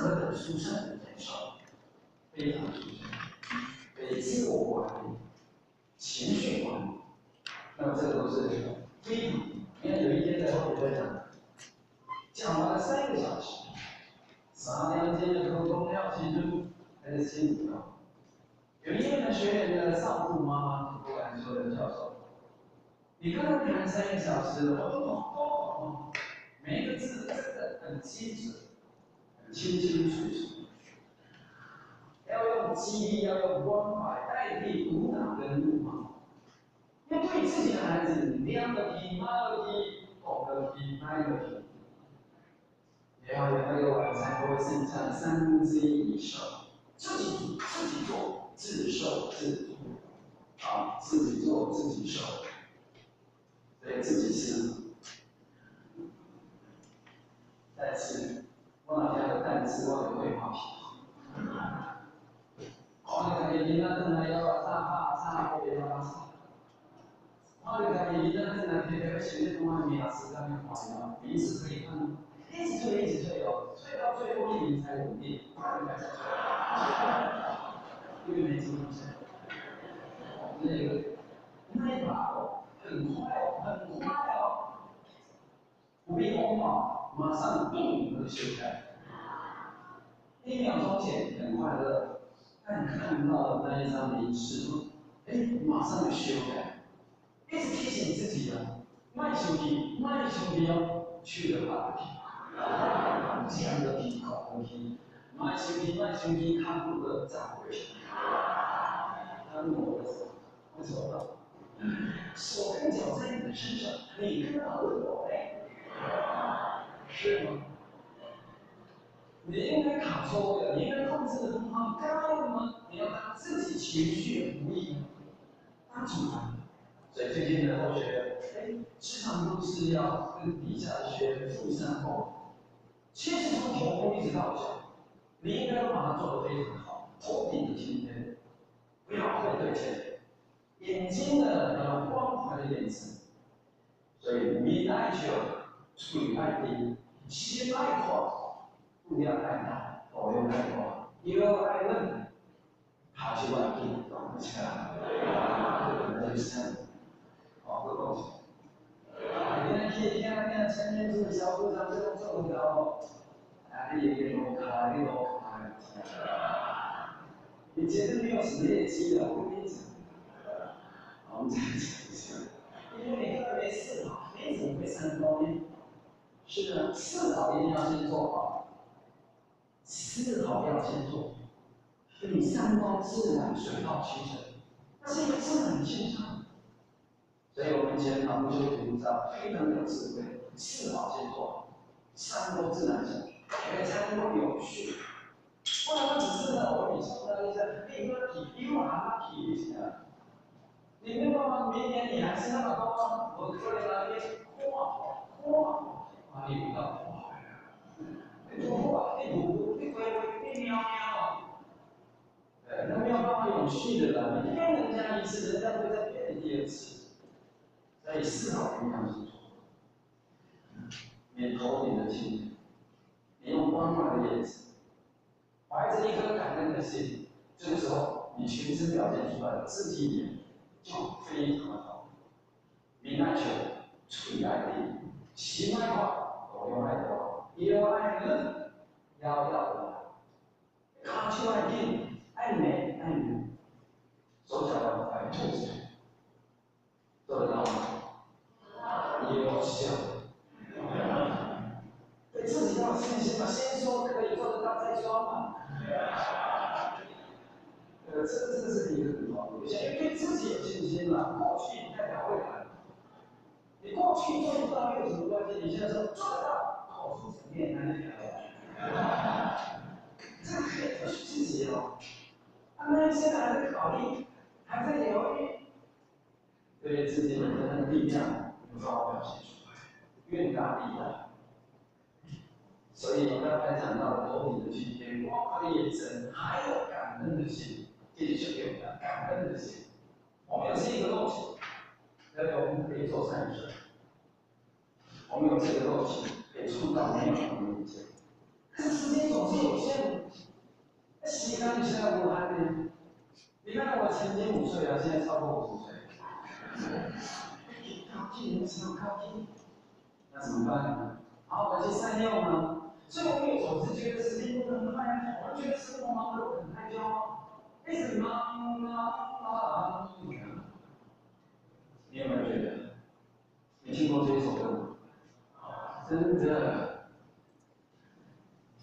何等殊胜的感受，非常殊胜。对自我管理、情绪管理，那么这个都是非常。你看有一天在后面讲完了3个小时，3两天的沟通要记住，还是心里头。有一位的学员的少妇妈妈就过来说的教授，你刚刚谈3个小时，我都懂，每一个字真的很精准，很清清楚楚。要用激励，要用关怀代替鼓掌跟怒骂。因为对自己的孩子，你量个屁，骂个屁，吼个屁，拍个屁。也要有那个晚餐都会剩下1/3以上，自己煮自己做，自受自足，啊，自己做自己受，对自己吃。再吃，我哪天有蛋吃，我就会画皮。我那个囡仔等来要炸后边要炒，我那个囡仔等来天天学的东西，没吃上面花样，彼此可以看。一直退哦，退到最后1年才稳定，因为没经验。那个那一把哦，很快哦，不必慌忙，马上就修改。1秒钟前很快乐，但看到了那一张临时吗？马上就修改，一直提醒自己的，慢修题哦，去了吧。这样的题考问题，慢修题，看不得再回去。他问我为什么？手跟脚在你的身上，你跟他问我哎，是吗？你应该卡错位了，你应该控制的很好，该要吗？你要当自己情绪不易，当主人。所以最近的同学，时常都是要跟底下的学员负善后。其实从头部一直到脚，你应该把它做得非常好，头顶的今天，不要后对前，眼睛的要关怀的眼神。所以你爱久，处爱低，心爱宽，不要爱大，我又爱宽，又爱嫩，爬起来低，懂不起来？那就是这样，好，不动手。你看天前面这个小组长这种做不了。你落卡，你绝对没有什么业绩的，我跟你讲。我们再讲一下，因为你根本没思考，你怎么会成功呢？是的，思考一定要先做好，思考要先做，你3方自然水到渠成，那是一个自然现象。所以我们前堂不修菩萨非常有智慧，思考先做好，3都自然现象。才能够有序，不然只是呢，我你说的一些一个体育啊，体育型的，你没办法，明年你还是那么高，我可能那边啊，你不到你喵，那没有办法有序的了，你骗人家1次，人家会再骗你第2次，所以思考一定要清楚，你头顶的心。你用关怀的眼神，怀着一颗感恩的心，这个时候你全身表现出来的肢体语言就非常的好。你爱求，处爱地，心爱化，我用爱多，又爱人，要的，卡就爱定，爱美爱女，手脚要快，做得到吗？优秀。对自己要有信心嘛，先说可以做得到再说嘛。这个是一个很好的表现，因为对自己有信心了，过去代表未来。你过去做不到又有什么关系？你现在说做得到，口述层面还能表扬。这个可以不是自己哦。那现在还在考虑，还在犹豫，对自己的那个力量有办法表现出来，愿大力大。所以刚才讲到的头顶的今天，光华的眼神，还有感恩的心，这就是给我们的感恩的心。我们有这个肉体，我们可以做善事；我们有这个肉体，可以创造美好的明天。可是时间总是有限看你现在我还没，你看我曾经5岁啊，现在超过50岁。靠近，只能靠近，那怎么办呢？好，我去善用呢。所以我们总是觉得时间过得很快，我们觉得生活忙碌很开销，为什么你有没有觉得？你听过这一首歌吗？真的，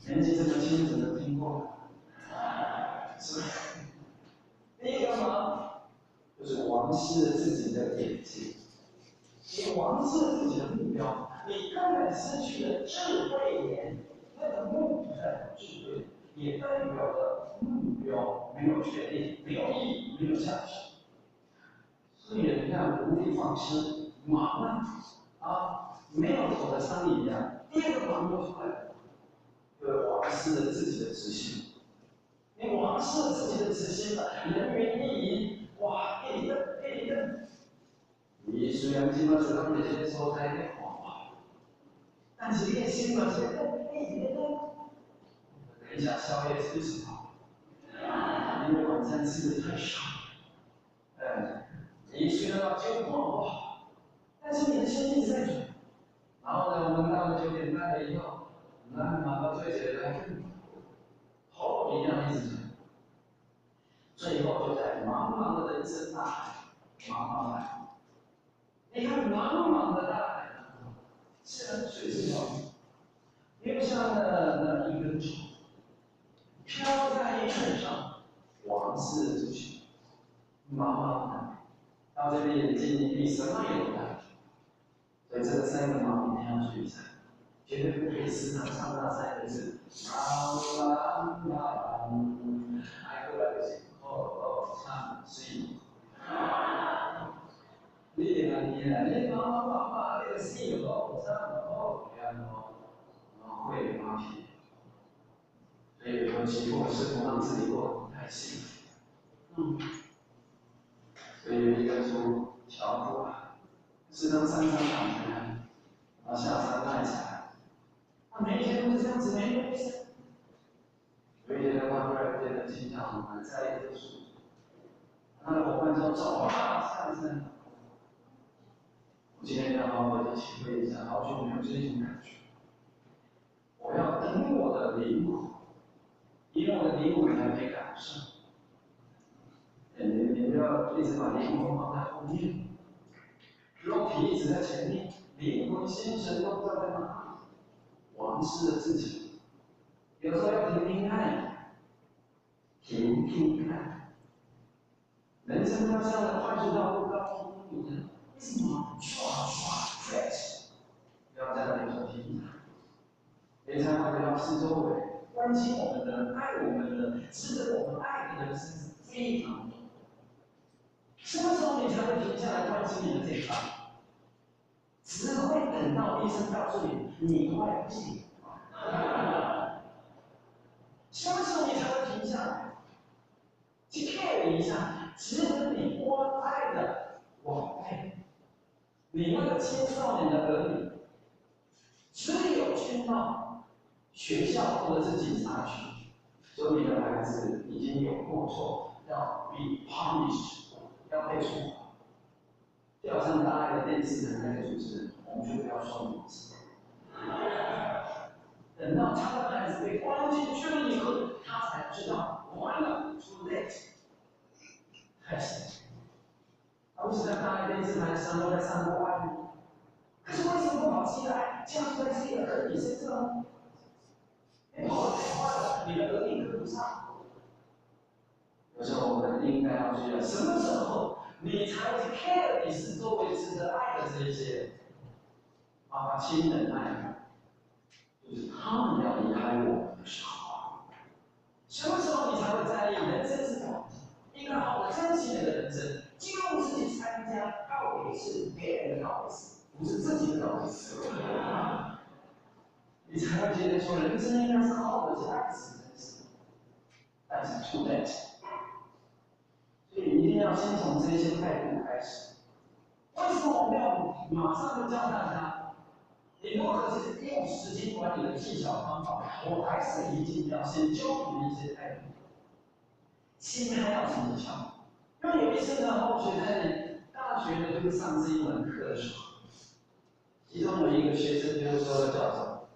年纪这么轻怎么听过？是吧？第一个忙，就是王视自己的眼睛，你王视自己的目标，你根本失去了智慧眼。那个目的智慧，也代表着目标没有确定，没有意义，没有价值。所以你看，无的放矢，忙没有头的苍蝇一样。第二个忙就出来了，就是王视了自己的执行。你王视了自己的执行了，人云亦云，哇，一里蹬。你虽然今嘛做咁嘅所在的话，但是你的心嘛是一直蹬。等一下宵夜吃什么？因为晚餐吃的太少。你虽然要经过哇，但是你的心一直在转。然后呢，我们到了9点半了以后，那马上最起来更喉咙一样一直转。最后就在茫茫的人生大海，茫海。你看茫茫的大海，是很水是漂浮，又像那一根虫，飘在云上，往事出去，茫茫的。到这边已经比什么也不大，所以这个3个忙一定要注意上，绝对不可以时常唱那3个字。还过来不行，唱是。你妈，那个是有唱会马屁，所以有时候是不让自己过得太幸福。所以有一个说樵夫是登山上砍柴，下山卖柴，他每天都是这样子，没有意思。有一天他突然间的心想，很在意这个树，他的伙伴说：“走啊，上山。”我今天要好好的体会一下，好久没有这种感觉。我要等我的灵魂，因为我的灵魂还没赶上。你不要一直把灵魂放在后面，肉体一直在前面，灵魂、心神都不知道在哪里。忘失了自己，有时候要停看，停看。人生要像那快速道路高速公路一样，为什么刷 crash？ 不要在那里说停。你才会到四周围关心我们的、爱我们的、值得我们爱的人是非常多。什么时候你才会停下来关心你的健康？只会等到医生告诉你你快不行。什么时候你才会停下来去 care 一下值得你关爱的晚辈？你那个青少年的儿女，只有去到学校或者是警察局，说你的孩子已经有过错，要 be punished， 要被处罚。就好像大爱的电视的那个主持人，我们就不要说名字。等到他的孩子被关进去了以后，他才知道完了 ，too late。太神奇！不是在大爱电视台上都在散播爱吗？可是为什么不把自己的爱降在自己的儿女身上呢？你跑得太快了，你的儿女跟不上。有时候我们应该要注意，什么时候你才会去 care 你是周围值得爱的这些亲人爱，就是他们要离开我们的时候。什么时候你才会在意人生是短的？一个好的珍惜你的人生，就是去参加告别式，别人的告别式，不是自己的告别式。你才会觉得说，人生应该是好好的去爱死人生，但是 too late。所以一定要先从这些态度开始。为什么我们要马上就教大家？你如何去用时间管理的技巧方法？我还是一定要先教你一些态度。心还要什么技巧？因为有一次呢，同学在大学呢就上这一门课的时候，其中有一个学生就说了教授，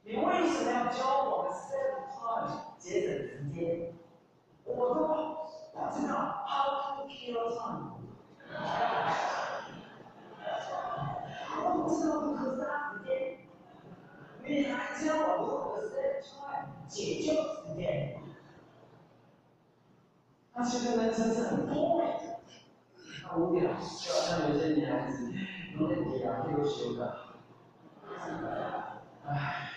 你为什么要教我们 save time 节省时间？我都知道 how to kill time， 我不知道如何杀时间，你还教我如何 save time 解救时间？那其实人生是很多的。那无聊，就好像有些女孩子，弄点给啊，又修的，唉，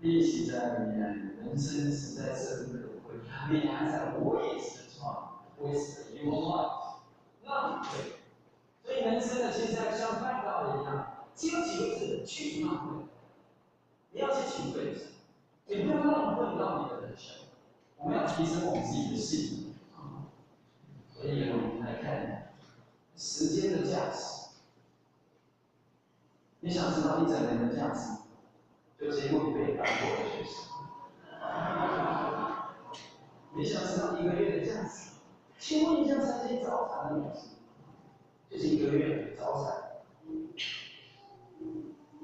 利息在里面，人生实在是很可贵。你还在 waste time，waste your life， 浪费。所以人生呢，其实像麦当劳一样，只有几个字：去浪费。你要去请对的，你不要浪费到你的人生。我们要提升我们自己的信心。所以我们来看时间的价值。你想知道一整年的价值？就结果被当过的学生。你想知道一个月的价值？请问一下参加早产的女士，就是一个月的早产。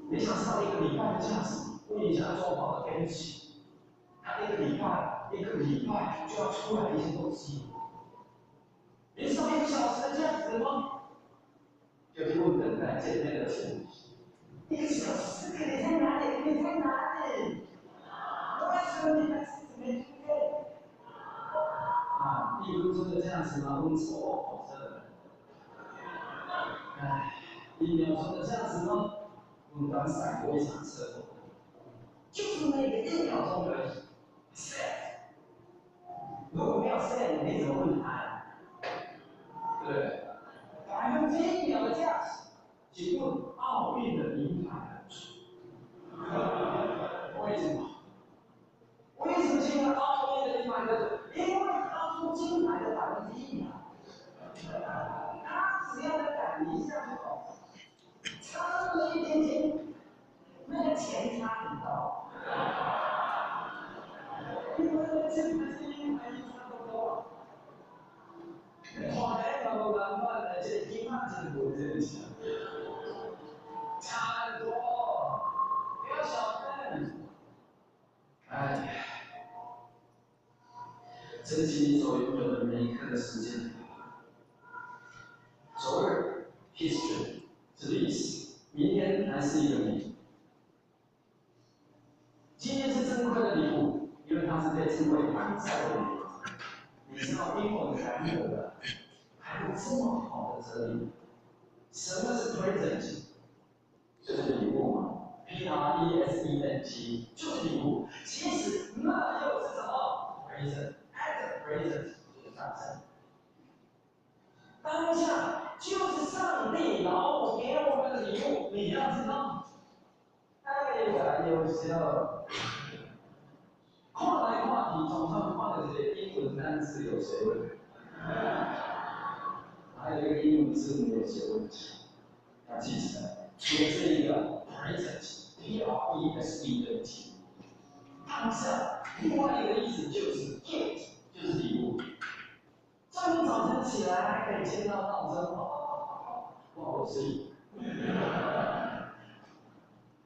你想知道一个礼拜的价值？问一下做好的编辑，他一个礼拜就要出来一些东西。你知道1个小时的价值吗？就是问等待见面的钱。1个小时，你在哪里？你在哪里？为什么你还是没出现？啊，1分钟的价值吗？问错，好的。唉，1秒钟的价值吗？问短闪过一场车祸。就是那个1秒钟而已。set， 如果没有 set， 你怎么会谈？对不对？1秒的价值，请问奥运的银牌得主？为什么？为什么今天奥运的银牌得主？因为他出金牌的1%嘛。他只要再赶一下就好，差那么一点点，那个钱差很高。因为金牌是银牌差不多。后来搞个蓝饭的，这金牌真不挣钱，差很多，不要小看。哎，珍惜你所拥有的每一刻的时间。昨日 history 是历史，明天还是一个谜。今天是珍贵的礼物，因为它是被称为当下的礼物。你知道英文难得的，还有这么好的哲理。什么是 present？ 就是礼物嘛。present 就是礼物。其实那又是什么 ？present，at present 就是当下。当下就是上帝老母给我们的礼物，你要知道。哎呀，有时候跨来跨去，总算跨的这些英文单词有谁会？还有一个英文字母有些问题，要记起来。除了这一个 present，present 当下，另外一个意思就是 gift， 就是礼物。当你早晨起来还可以听到闹钟，不好睡。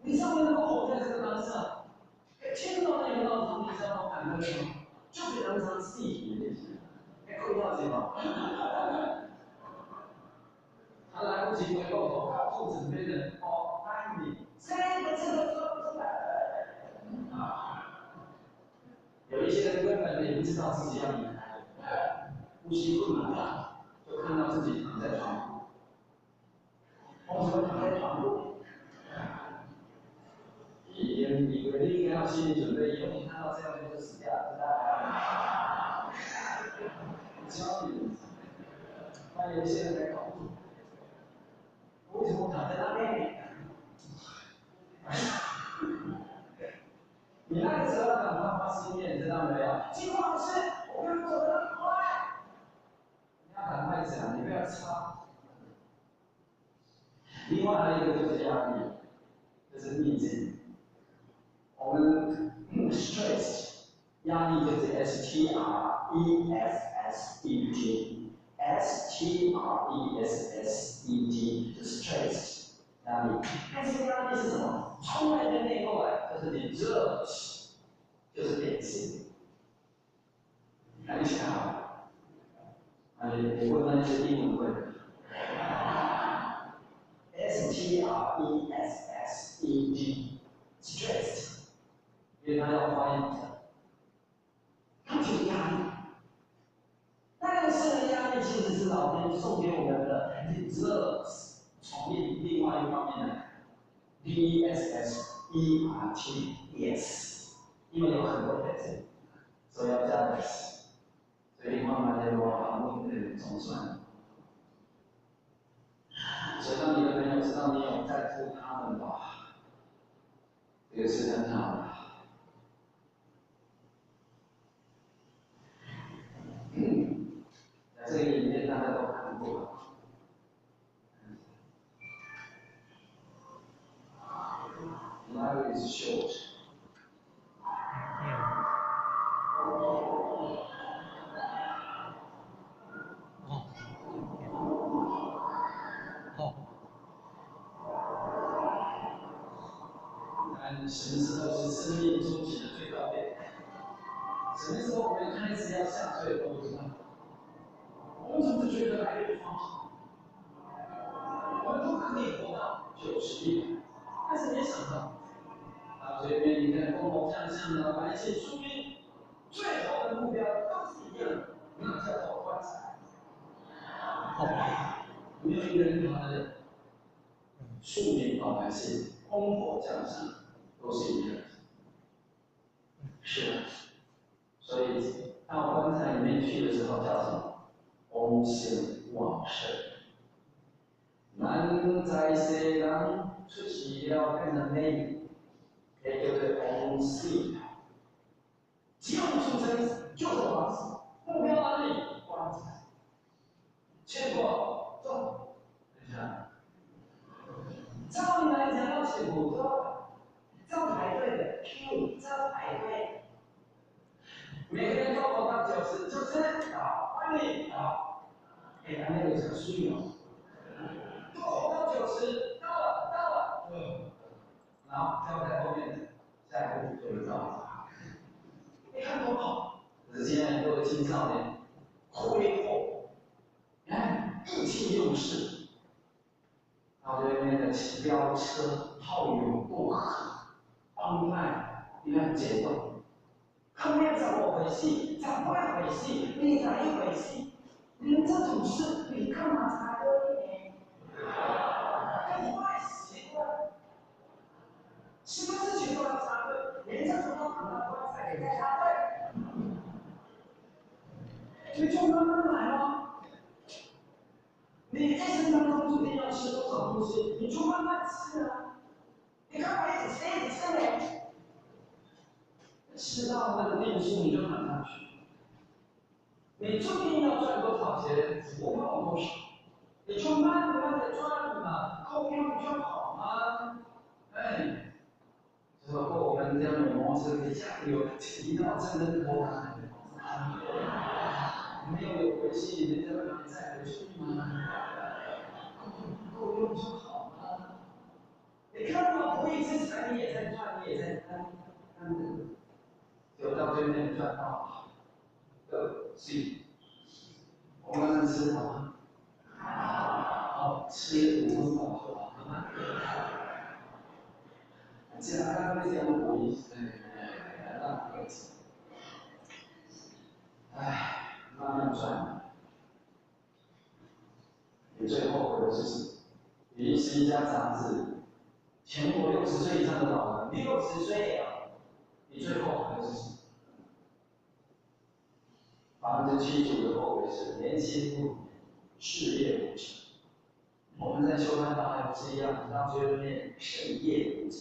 你上面能够活在这个当下，听到那个闹钟，你知道吗？感觉吗？就是人常细节那些，会要紧吗？他来不及回过头，告诉枕边人：“哦，答应你，这个说不出来。”有一些人根本也不知道自己要离开，呼吸困难了，就看到自己躺在床上。为什么躺在床上？以为你应该要心理准备，以后你看到这样就是死掉了，知道吗？教你，但有些人在搞不懂，为什么躺在那边？你那个时候赶快发心愿，知道没有？金光老师，我跟你走得很快，你要赶快讲，你不要插。另外还有一个就是压力，就是逆境。我们stress 压力就是 stressed，stressed 就是 stress 压力。但是压力是什么？从外面内过来，就是你热，就是典型。那你想好？你问那些英文问题。stressed，stressed，因为它要发音，它就是压力。那个是压力，其实是老天送给我们的 reserves， 从另外一方面来 ，dessert，yes， 因为有很多 s， 所以要加 s， 所以慢慢的我把问题总算。所以当你的朋友知道你有在乎他们吧，这个是很好的。在这个影片大家都看过。Life is short. 什么时候是生命周期的最高点？什么时候我们开始要下坠都不知道。我们总是觉得来日方长，我们都可以活到90、100，但是没想到，随便你看疯狂向上的白皙树荫，最后的目标都是一样的，那叫做棺材。没有一个人好的树林老百姓，烽火降上，都是一样的。是的，所以到棺材里面去的时候叫什么？翁心旺盛。人在世人出世了变成美，也就是翁心。只要你出生就是王子，目标哪里？棺材。结果中，等一下，照理来讲要写古歌，照排队的 Q， 照排队。每个人都活到90，就是好，欢迎好，他那个是需要，都活到90，到了，然后交在后面，下一步就会到了。你看多好！可是现在很多的青少年挥霍，你看意气用事，到对面的飙车、炮友过河、帮派，你看节奏。后面怎么回事？怎么回事？你咋一回事？你这种事，你干嘛插队呢？这坏习惯，什么事情都要插队，人家说要躺到棺材里再插队，你就慢慢来吗？你一生当中注定要吃多少东西，你就慢慢吃啊！你干嘛一直吃呢？吃到那个定数你就躺下去。你注定要赚多少钱，不用多少，你就慢慢的赚嘛，够用就好嘛。哎，只不过我们家的摩托车的加油提到真的多难，没有回去，人家会让你再回去吗？够用就好嘛。你看到不义之财，你也在赚，你也在看，有到对面赚到，是。我们吃好吗？好，吃5分饱就好了。这样刚刚讲我意思，让个子，唉，慢慢赚。你最后悔的是什么？你是一家杂志，全国60岁以上的老人，60岁了，你最后悔的是什么？75%的后悔是年轻不事业无成。我们在修班道还不是一样，到最后面事业无成。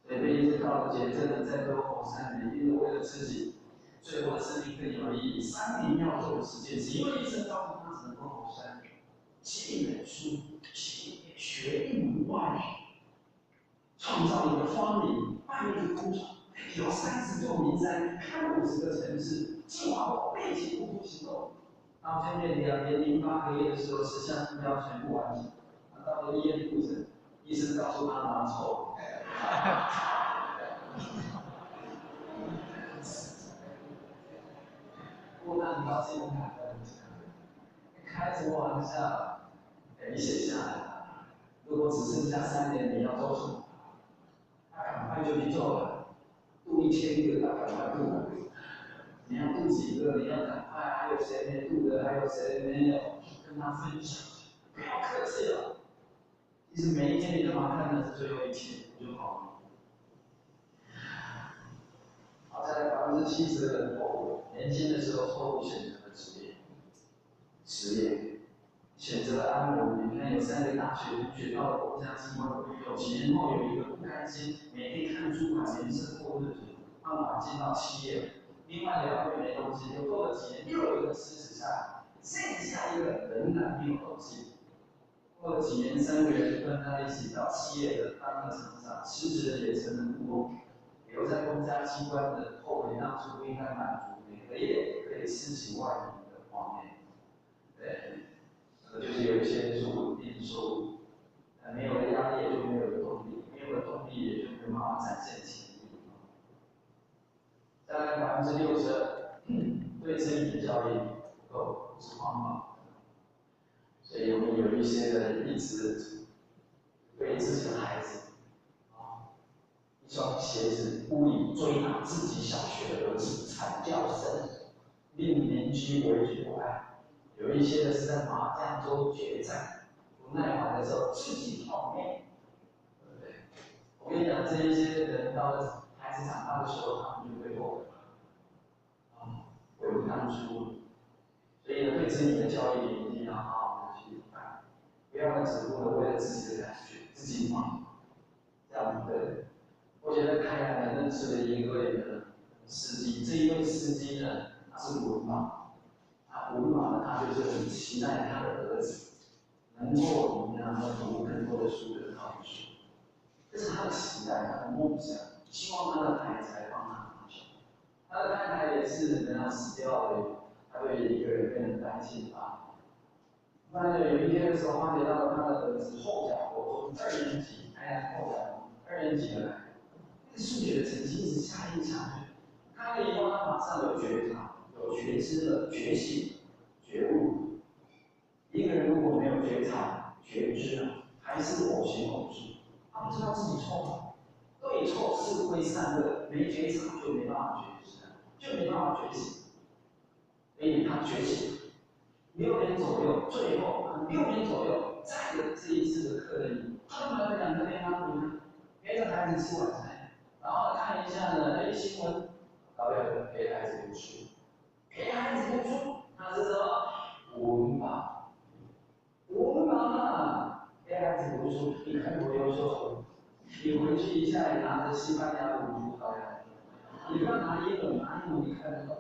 所以每一次告诫真的在割喉3年，因为为了自己最后的生命更有意义。3年要做的事情，是因为医生告诉他只能割喉3年，写一本书，学一门外语，创造一个发明，办一个工厂，有30制作名山，看50个城市，计划后立即付诸行动。到今年2年08个月的时候，10项目标全部完成。到了医院复诊，医生告诉他拿错。不过让你高兴很感恩，开什么玩笑？你写下来了。如果只剩下3年，你要做什么？赶快就去做了。度1000个，赶快度。你要度几个？你要赶快。还有谁没度的？还有谁没有？跟他分享。不要客气了。其实每一天你干嘛看的是最后一天就好了。好，再来70%的人错误，年轻的时候错误选择了职业，选择了安稳。你看有3个大学选到了国家机关，有几年后有一个不甘心，每天看主管颜色过日子，慢慢进到企业。另外2个没东西，又过了几年，又有一个辞职下来，剩下一个仍然没有东西。过了几年，3个人跟他一起到企业的当了厂长，辞职的也成了股东。留在公家机关的后悔当初不应该满足每个月可以吃几万元的画面。对，就是有一些是稳定收入，没有了压力也就没有了动力，没有了动力也就没有办法展现潜力。再来60%对自己的教育不够，不是方法。所以我们有一些人一直对自己的孩子。一双鞋子，屋里追打自己小学的儿子，惨叫声令邻居围聚不安。有一些的是在麻将桌决战，不耐烦的时候自己跳面，对不对？我跟你讲，这一些人到了孩子长大的时候，他们就会后悔了，悔不当初。所以呢，对自己的教育一定要好好的去办，不要只顾着为了自己的感觉、自己忙，这样不对。我觉得开来认识了一位司机，这一位司机呢，他是文盲，文盲呢，他就是很期待他的儿子能够让他读更多的书，更好的书，这是他的期待，他的梦想，希望他的孩子来帮他达成。他的太太也是等他死掉了，他对一个人变得担心吧。那有一天的时候，发觉到他的儿子后脚国中2年级，后脚2年级了。数学的成绩一直下去，看了以后，他马上有觉察、有觉知的觉醒、觉悟。一个人如果没有觉察、觉知，还是偶行偶知，他不知道自己错了，对错是非善恶，没觉察就没办法觉知，就没办法觉醒。所以他觉醒，6年左右，最后6年左右，再有这一次的课程，他们2个地方，你看，陪着孩子吃晚餐。然后看一下呢，新闻，导演陪孩子读书，陪孩子读书，那是什么？文盲，文盲啊！陪孩子读书，你看多优秀！你回去一下，你拿着西班牙文读导演，你不要拿英文，拿英文你看得懂，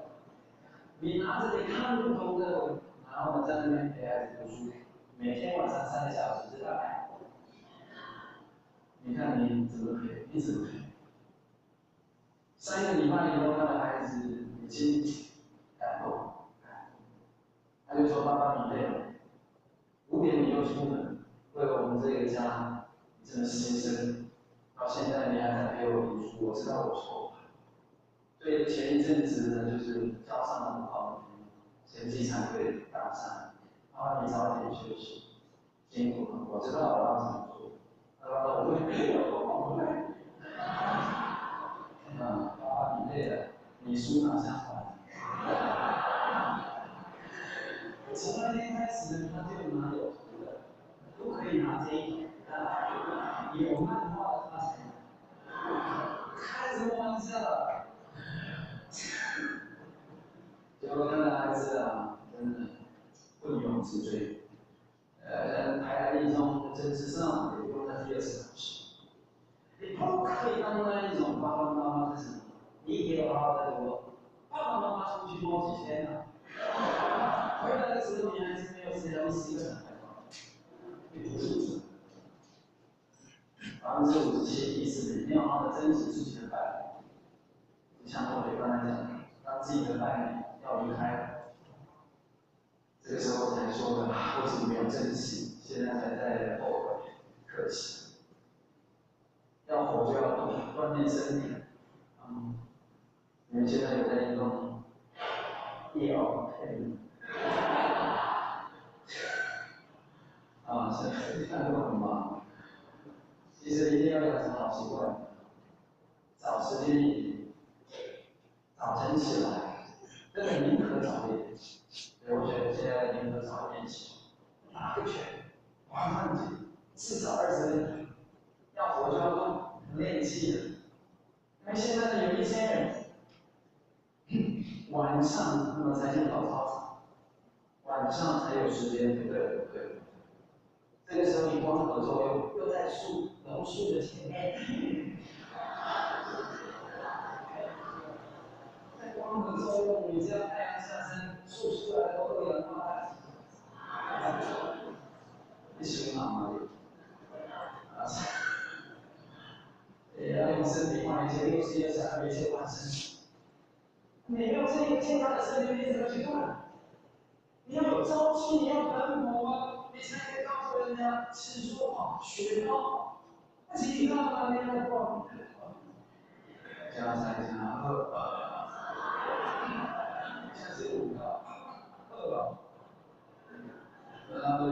你拿着你看不懂的，然后在那边陪孩子读书，每天晚上3个小时，这大概，你看你怎么陪？你怎么陪？3个礼拜以后，他的孩子已经感动，他就说：“爸爸，你累了，5点你就出门，为了我们这个家，你真的牺牲，到现在你还在陪我读书，我知道我错了。”所以前一阵子呢，就是早上很好，成绩才会赶上。爸爸，你早点休息，辛苦了，我知道我要怎么做。我会累了，我不累。爸爸，你累了，你书拿下来。从那天开始，他就拿有图的，都可以拿这一种，有漫画的他才开什么玩笑？结果他的孩子啊，真的不勇之罪。台大一中政治上也用了第2次考试。你不可以当那一种爸爸妈妈是什么？你给我好好的读，爸爸妈妈出去多几天了，回来的时候你还是没有时间洗个澡。你不是这57%意思你要好好的珍惜自己的伴侣，像我刚才讲的，当自己的伴侣要离开了，这个时候才说的为什么没有珍惜，现在才在后悔，可惜。要活就要动，锻炼身体。你们现在有在运动吗？有，现在都很忙。其实一定要养成好习惯，找时间，早晨起来，真的宁可早一点。所以我觉得现在宁可早一点起，打个拳，划慢筋，至少20分钟。要活就要动，练气的。因为现在有一些人，晚上那么才去跑操场，晚上才有时间，对不对？这个时候你光合作用又在榕树的前面，在光合作用，你只要太阳下山，树出来都二氧化碳，你喜欢哪里？也要用身体换一些62小时的一些换身体。你没有这个健康的身体，你怎么去动？你要有朝气，你要奔跑啊，你才可以告诉人家吃说好，学好。那其他的那个光，加3加2，现在是5个2了，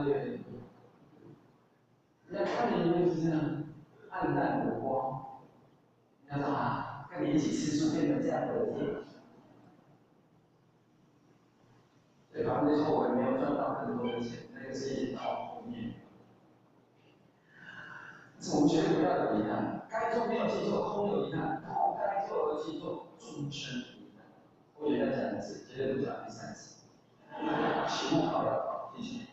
对，你要看你就是这样暗淡无光，你要干嘛？跟你一起吃素变成这样的人。对吧？那时候我也没有赚到更多的钱，那个是一到后面。但是我们绝对不要有遗憾，该做没有去做，空有遗憾；不该做而去做，终身遗憾。我也在讲一次，绝对不讲第3次。期末考要考，谢谢。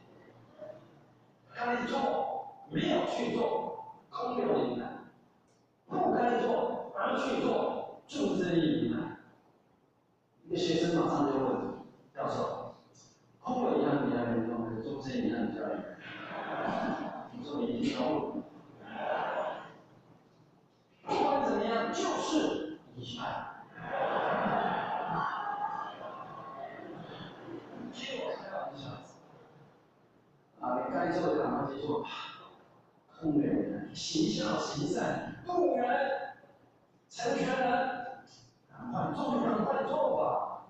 该做没有去做，空有遗憾；不该做而去做，终身遗憾。一个学生马上就问教授。空有遗憾比较严重，还是终身遗憾比较严重？你说你一定要问。不管怎么样，就是遗憾。听我开玩笑，你该做的赶快去做，空有遗憾，行孝行善，渡人成全人，赶快做就赶快做吧，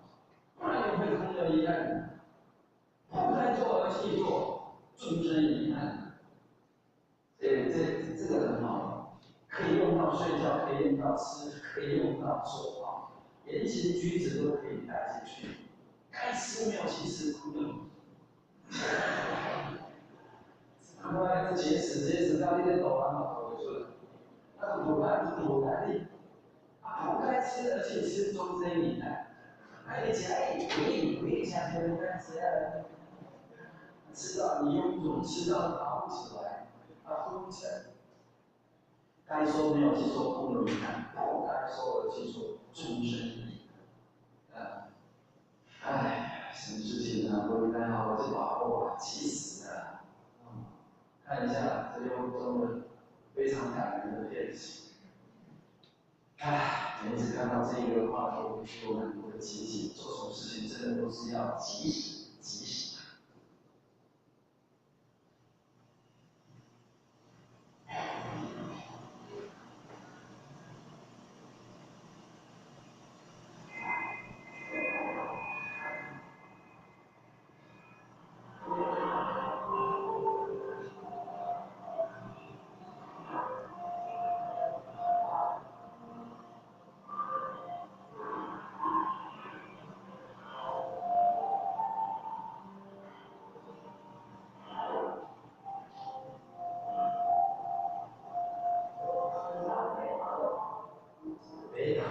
不然你会空有遗憾。不该做而去做，终身遗憾。这个很好，可以用到睡觉，可以用到吃，可以用到说话，言行举止都可以带进去。该吃没有去吃，不用。他们是节食到你的头发跑回去了，那是多难的。不该吃而去吃，终身遗憾。还得加回家就能干吃啊。吃到你臃肿，吃到饱起来，昏沉。该说没有去做，空有遗憾；不该说而去做，终身遗憾。什么事情呢？不应该好好去把握啊，气死了。看一下这用中文非常感人的片子。每次看到这一个话题，就有很多的提醒，做什么事情真的都是要及时，及时。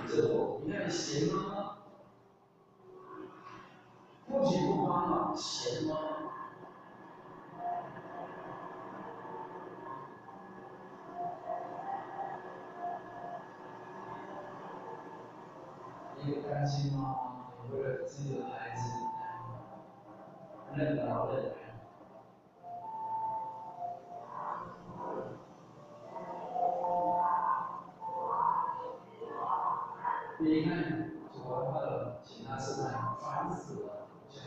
这我你看行吗？不仅不帮忙，行吗？你有担心吗？你为了自己的孩子，任劳任怨。你看，说其他是烦死了，就。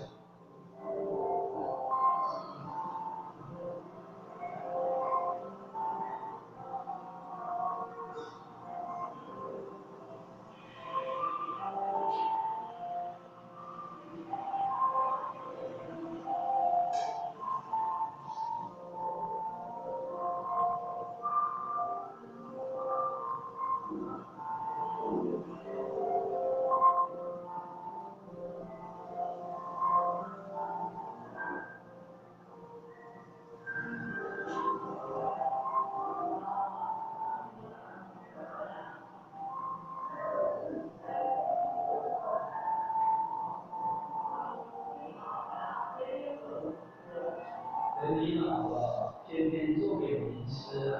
等你老了，天天做给你吃。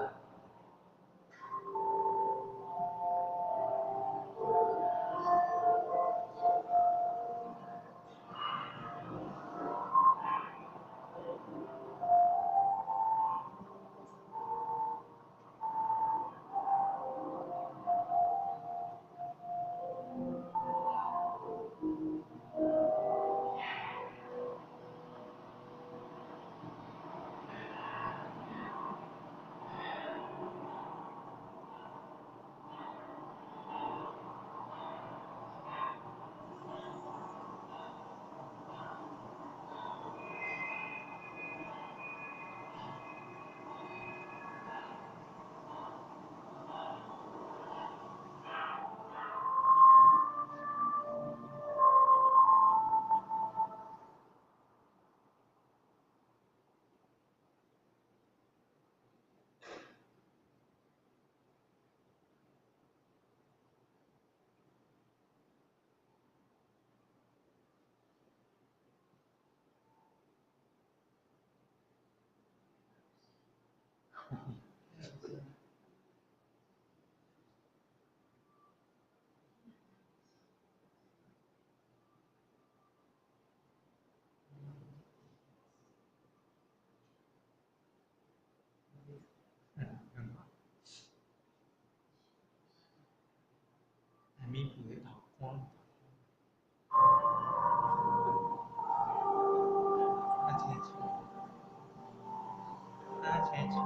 还没补的导光，那前程，那前程。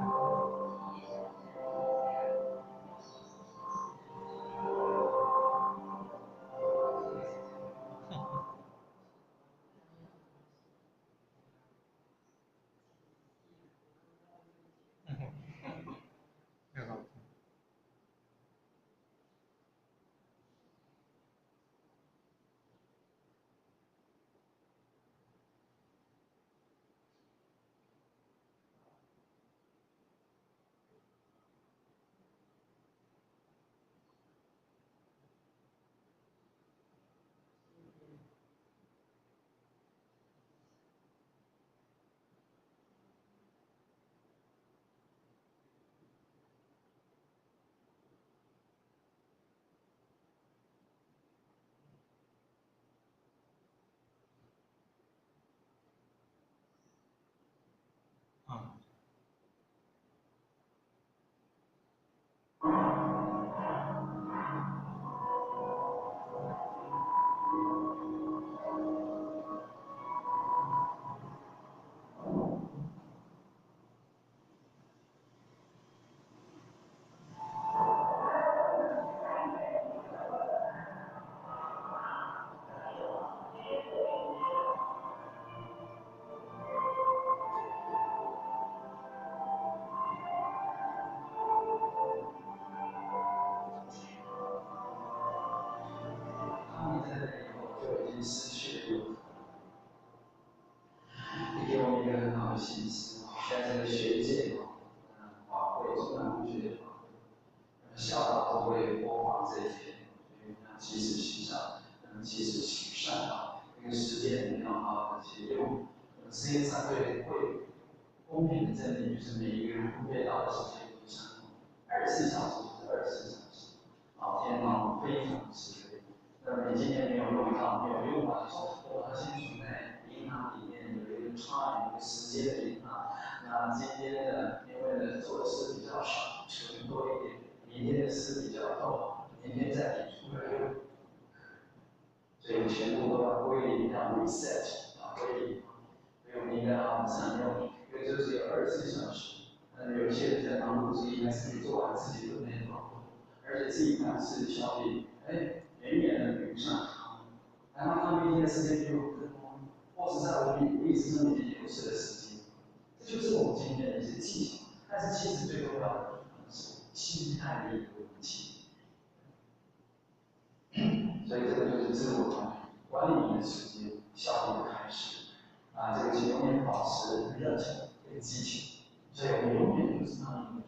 那个。啊。当你在那以后，就已经失去了永恒。你给我们一个很好的信息，在这个学界法会中南部学法会，校导都会播放这一篇，所以及时行善，及时行善啊，这个时间一定要好好的去用。世界上对公平的真理就是每一个人不被盗的时间都是相同，24小时就是24小时。老天让我们非常慈悲。那么你今天没有用到，没有用到的时候，我很清楚在银行里面有一个 time 一个时间的银行。那今天呢，因为呢做的事比较少，存多一点，明天的事比较多，明天再提出来用。所以全部都要归零，要 reset 啊，归零。所以我们应该好好善用，因为就只有24小时。有一些人在忙碌之应该是可以做完自己的内容，而且自己看似消费，远远的比不上他，然后他们一天的时间比我们更多，或是在我们一直中已经流失的时间，这就是我们今天的一些技巧。但是其实最重要的是心态的一个问题，所以这个就是自我管理你的时间效率的开始啊，这个是永远保持热忱跟激情。所以我们永远就是当一个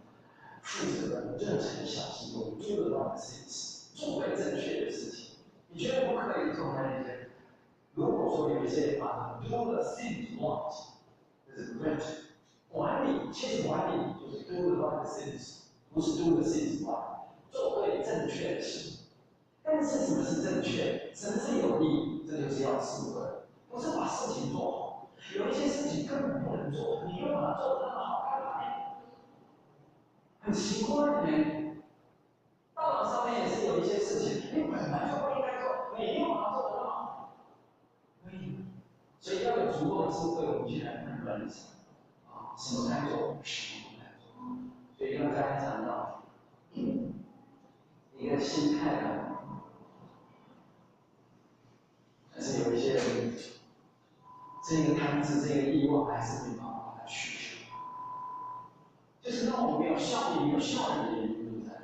负责任、认真的小心动，做得到的事情，做对正确的事情。你觉得不可以做那些？如果说有一些把 do the things right， 这是 right， 管理，其实管理就是 do the right things， 不是 do the things right， 做对正确的事。但是什么是正确？什么是有利？这就是要智慧，不是把事情做好。有一些事情根本不能做，你又把它做得那么好，干嘛呀？很奇怪的呢。道德上面也是有一些事情，你本来就不应该做，你又把它做得那么好，可以。所以要有足够的智慧，我们去来判断啊，什么该做，什么不该做。所以刚才讲到一个心态的，但是有一些人。这个单子，这个欲望还是没办法把它去除，就是让我们没有效率、没有效率的原因在。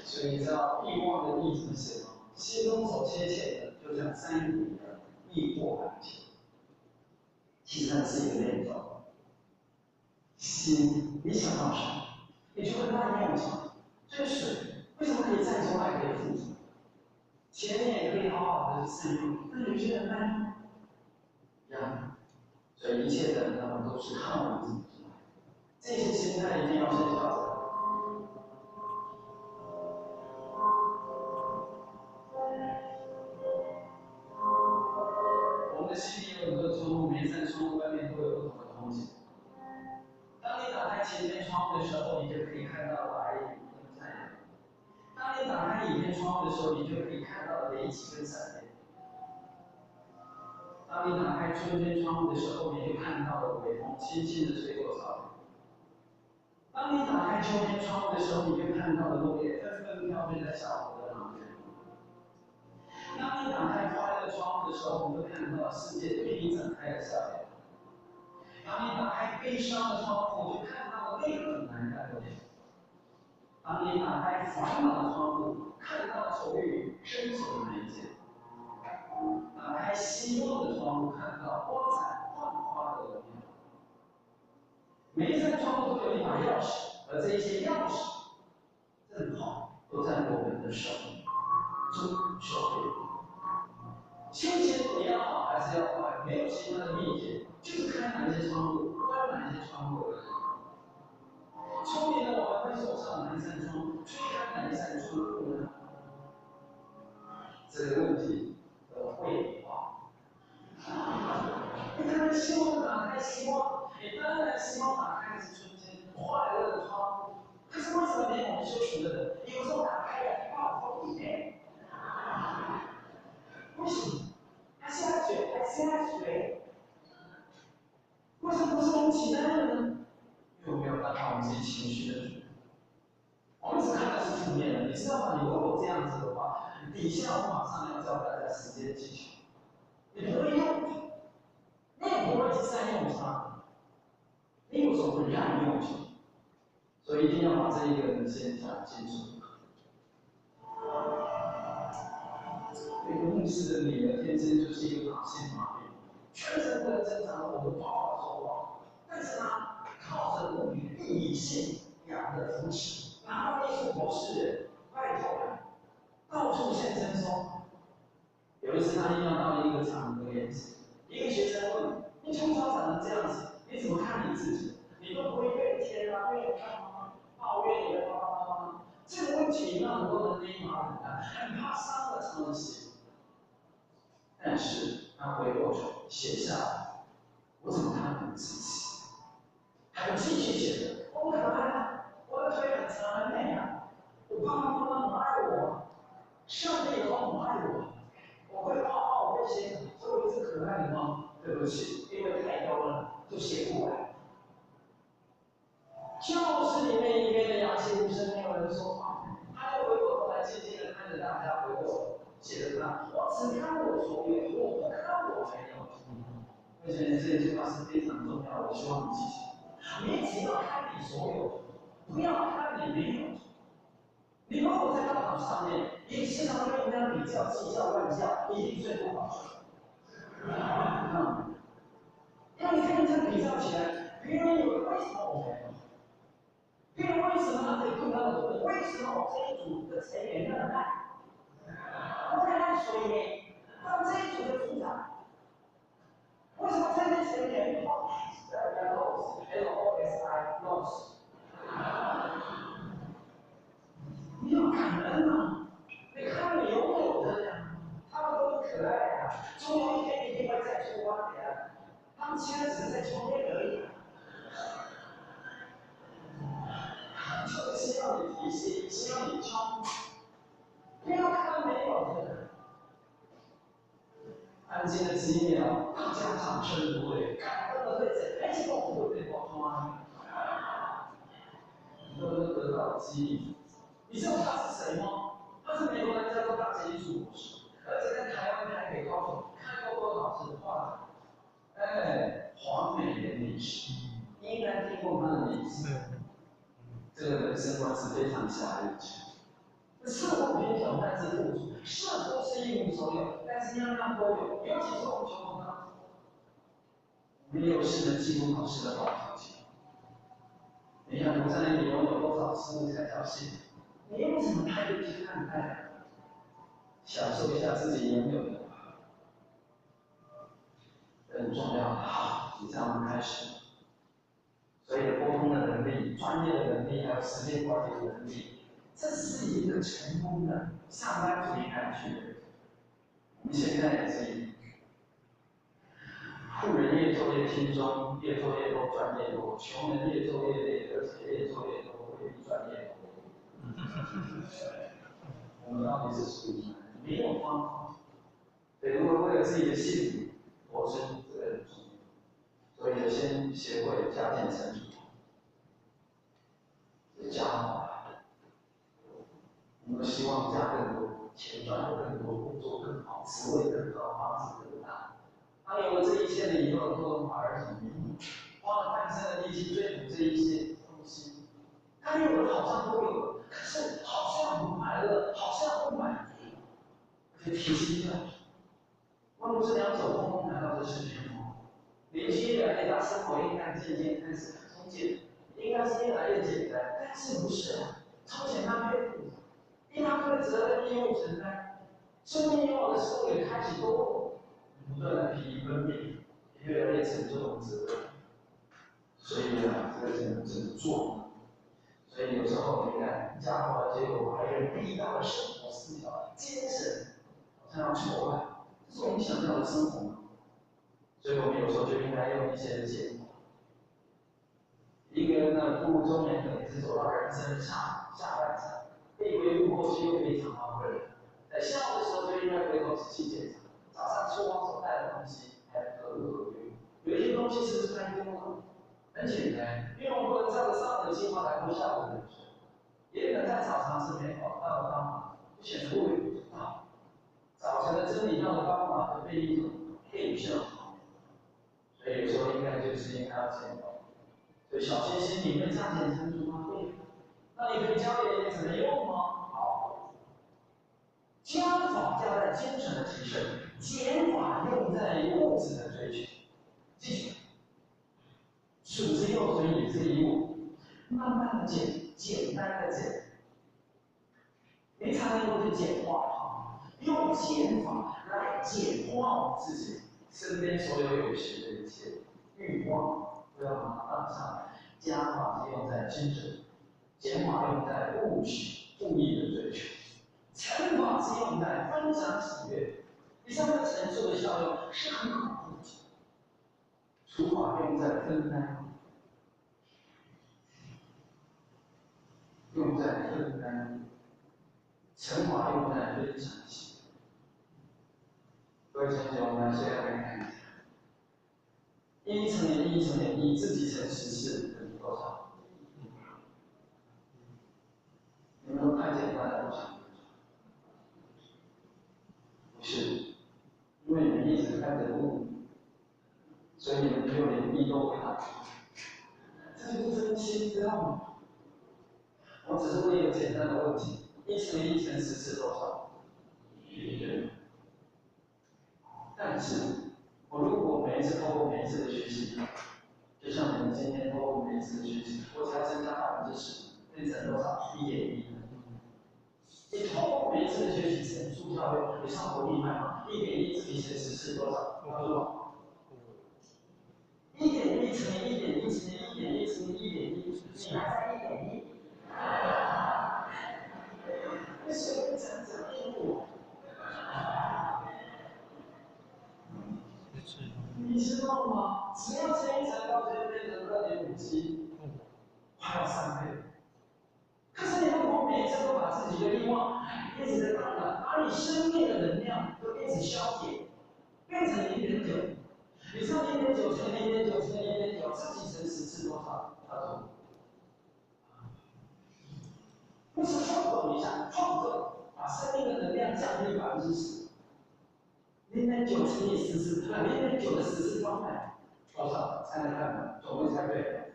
所以你知道欲望的意思是什么？心中所切切的，就像山里的欲过寒情。其实它是一个念头。心，你想到什么，你就会那样想。这个水为什么可以载舟还可以覆舟？钱也可以好好的善用，但有些人呢，呀，所以一切的他们都是看我们怎么做。这些心态一定要先调整。我们的心里有很多窗户，每扇窗户外面都有不同的风景。当你打开前面窗户的时候，你就可以看到白云跟太阳；当你打开里面窗户的时候，你就可以看到雷击跟闪电；当你打开春天窗户的时候，你就看到了微风轻轻的吹过草坪；当你打开秋天窗户的时候，你就看到了落叶纷纷飘飞在小河的旁边；当你打开花的时候，我们就看到世界对你展开的笑脸。当你打开悲伤的窗户，就看到了泪很难干的脸。当你打开烦恼的窗户，看到愁郁深沉的眉间。打开希望的窗户，看到光彩焕发的容颜。每一扇窗户都有一把钥匙，而这一些钥匙，正好都在我们的手里，手里。心情你要好还是要坏，没有其他的秘诀，就是开哪些窗户，关哪些窗户而已。聪明的我们会锁上哪一扇窗，推开哪一扇窗户呢？这个问题的绘画。你当然希望打开希望，你当然希望打开的是春天快乐的窗户。可是为什么连我们修行的人，有时候打开了暴风雨呢？为什么？还下雪，还下雪？为什么不是我们期待的呢？因为我没有达到我们自己情绪的主。我们只看的是负面的，你知道吗？你如果这样子的话，底下我马上要教大家实践技巧，你不会用，你也不会善用它，你有时候会滥用它，所以一定要把这一个人先讲清楚。一个牧师的女儿天生就是一个脑性麻痹，全身的挣扎我都跑跑说话，但是呢，靠着母语理性养的扶持，拿到艺术博士的拜托了，到处现身说。有一次他应邀到一个场合演讲，一个学生问：“你从小长成这样子，你怎么看你自己？你都不会怨天啊，怨他吗？抱怨你的爸爸妈妈？”这个问题让很多人内麻很大，很怕伤了他们的心。但是他回过头写下来，我怎么看你自己？还有继续写的，我可爱啊，我的腿很长很美啊，我爸爸妈妈很爱我，上帝也很爱我。我会画画，我会写，所以我是可爱的吗？对不起，因为太高了，就写不完。教室里面一边的鸦雀无声，没有人说话，他就回过头来静静的看着大家，回过头写着他：“我只看我所有，我不看我没有。”我觉得这句话是非常重要的，我希望你记起。你只要看你所有，不要看你没有。你如果在高考上面，你经常跟人家比较、计较、乱较，一定最不好。因为你跟人家比较起来，别人以为为什么我没有？别人为什么他可以碰到我？为什么我这一组的成员那么烂？我在烂水里，当这一组的组长，为什么这些成员LOSI loss？ 你要感恩啊！你看你拥有的呀，他们都可爱呀，终有一天一定会再出发的呀。他们现在只是在创业而已。就是希望你提醒，希望你教，不要看没有的。安静的几秒，大家掌声如雷，感动的对着，而且我不会被沟通啊。很多人都得到激励。你知道他是谁吗？他是美国人，叫做大学艺术博士，而且在台湾台北高雄开过多少次画展？哎，黄美莲女士，你应该听过她的名字。这个人生观是非常狭隘的。似乎贫穷，但是富足；似乎是一无所有，但是样样都有。尤其是我们求道，没有是能进入考试的好条件。你想不在你拥有多少事物才叫幸福？你用什么态度去看待？享受一下自己拥有的，很重要。好，以上我们开始。所以沟通的能力、专业的能力，还有时间管理的能力，这是一个成功的上班族应该具备的。我们现在也是富人越做越轻松，越做越多，赚越多；穷人越做越累，而且越做越多，未必赚越多。我们到底是属于哪？没有方法。对，如果为了自己的幸福，活生这个很重要。所以先学会加减乘除，加好了。我们希望加更多，钱赚得更多，工作更好，职位更高，房子更大。当有了这一切了以后，多人反而什么用？花了半生的力气追逐这一些东西，他有的好像都有了，可是好像不快乐，好像不满意，而且提心吊胆。万不是两手空空来到这世间吗？年轻越来越大，生活应该渐渐开始从简，应该是越来越简单，但是不是啊？从简单变复杂，一大堆的责任义务承担，生命有的时候也开始多，不断的疲于奔命，越来越沉重的责任。所以啊，这个怎么做？所以有时候你看，家暴的结果把人逼到了生活思想、精神好像要挫败，这是我们想要的生活吗？所以我们有时候就应该用一些解法。一个人呢，步入中年可能是走到人生下半场，可以回顾过去，又可以常常回来。在下午的时候就应该回头仔细检查，早上出门所带的东西还合不合用？有一些东西是不是该丢了？很简单，因为我们不能照着上午的计划来过下午的人生。也可能在早上是美好道的方法，不显得微不足道。早晨的真理道的方法就被一种配比好，所以有时候应该就是应该要检讨。所以小星星，你会这样检查出吗？会。那你可以教给你怎么用吗？好，加法加在精神的提升，减法用在物质的追求。记住，数之又水，也之以物，慢慢的减，简单的减。你才能够去简化它，用减法来简化我们自己身边所有有形的一切欲望，不要把它放上来。加法是用在精神，减法用在物质物义的追求，乘法是用在分享喜悦。第三个乘数的效用是很恐怖的，除法用在分担，用在分担。乘法用在分享性。各位同学，我们现在来看一下，一乘以一乘以一，自己乘14等于多少？你们都太简单了，我想。不是，因为你们一直看着物，所以你们就连一都不打。这就不分析，知道吗？我只是问一个简单的问题：一乘以一乘14多少？1。但是，我如果每一次透过每一次的学习，就像你们今天透过每一次的学习，我才增加10%，变成多少？1.1。你透过每一次的学习乘数效用，你上头厉害吗？1.1乘以14多少？告诉我。1.1乘以1.1乘以1.1乘以1.1，你还在1.1？为什么整整1.5？你知道吗？只要乘一乘，到最后变成2.57，还有3倍。可是你如果每次都把自己的欲望一直在大胆，把你生命的能量都一直消减，变成0.9，你知道0.9乘0.9乘0.9，自己乘14多少？他说，不是创造一下，创造把生命的能量降低10%。0.9乘以14，那0.9的14方块多少？猜猜看吧，总会猜对。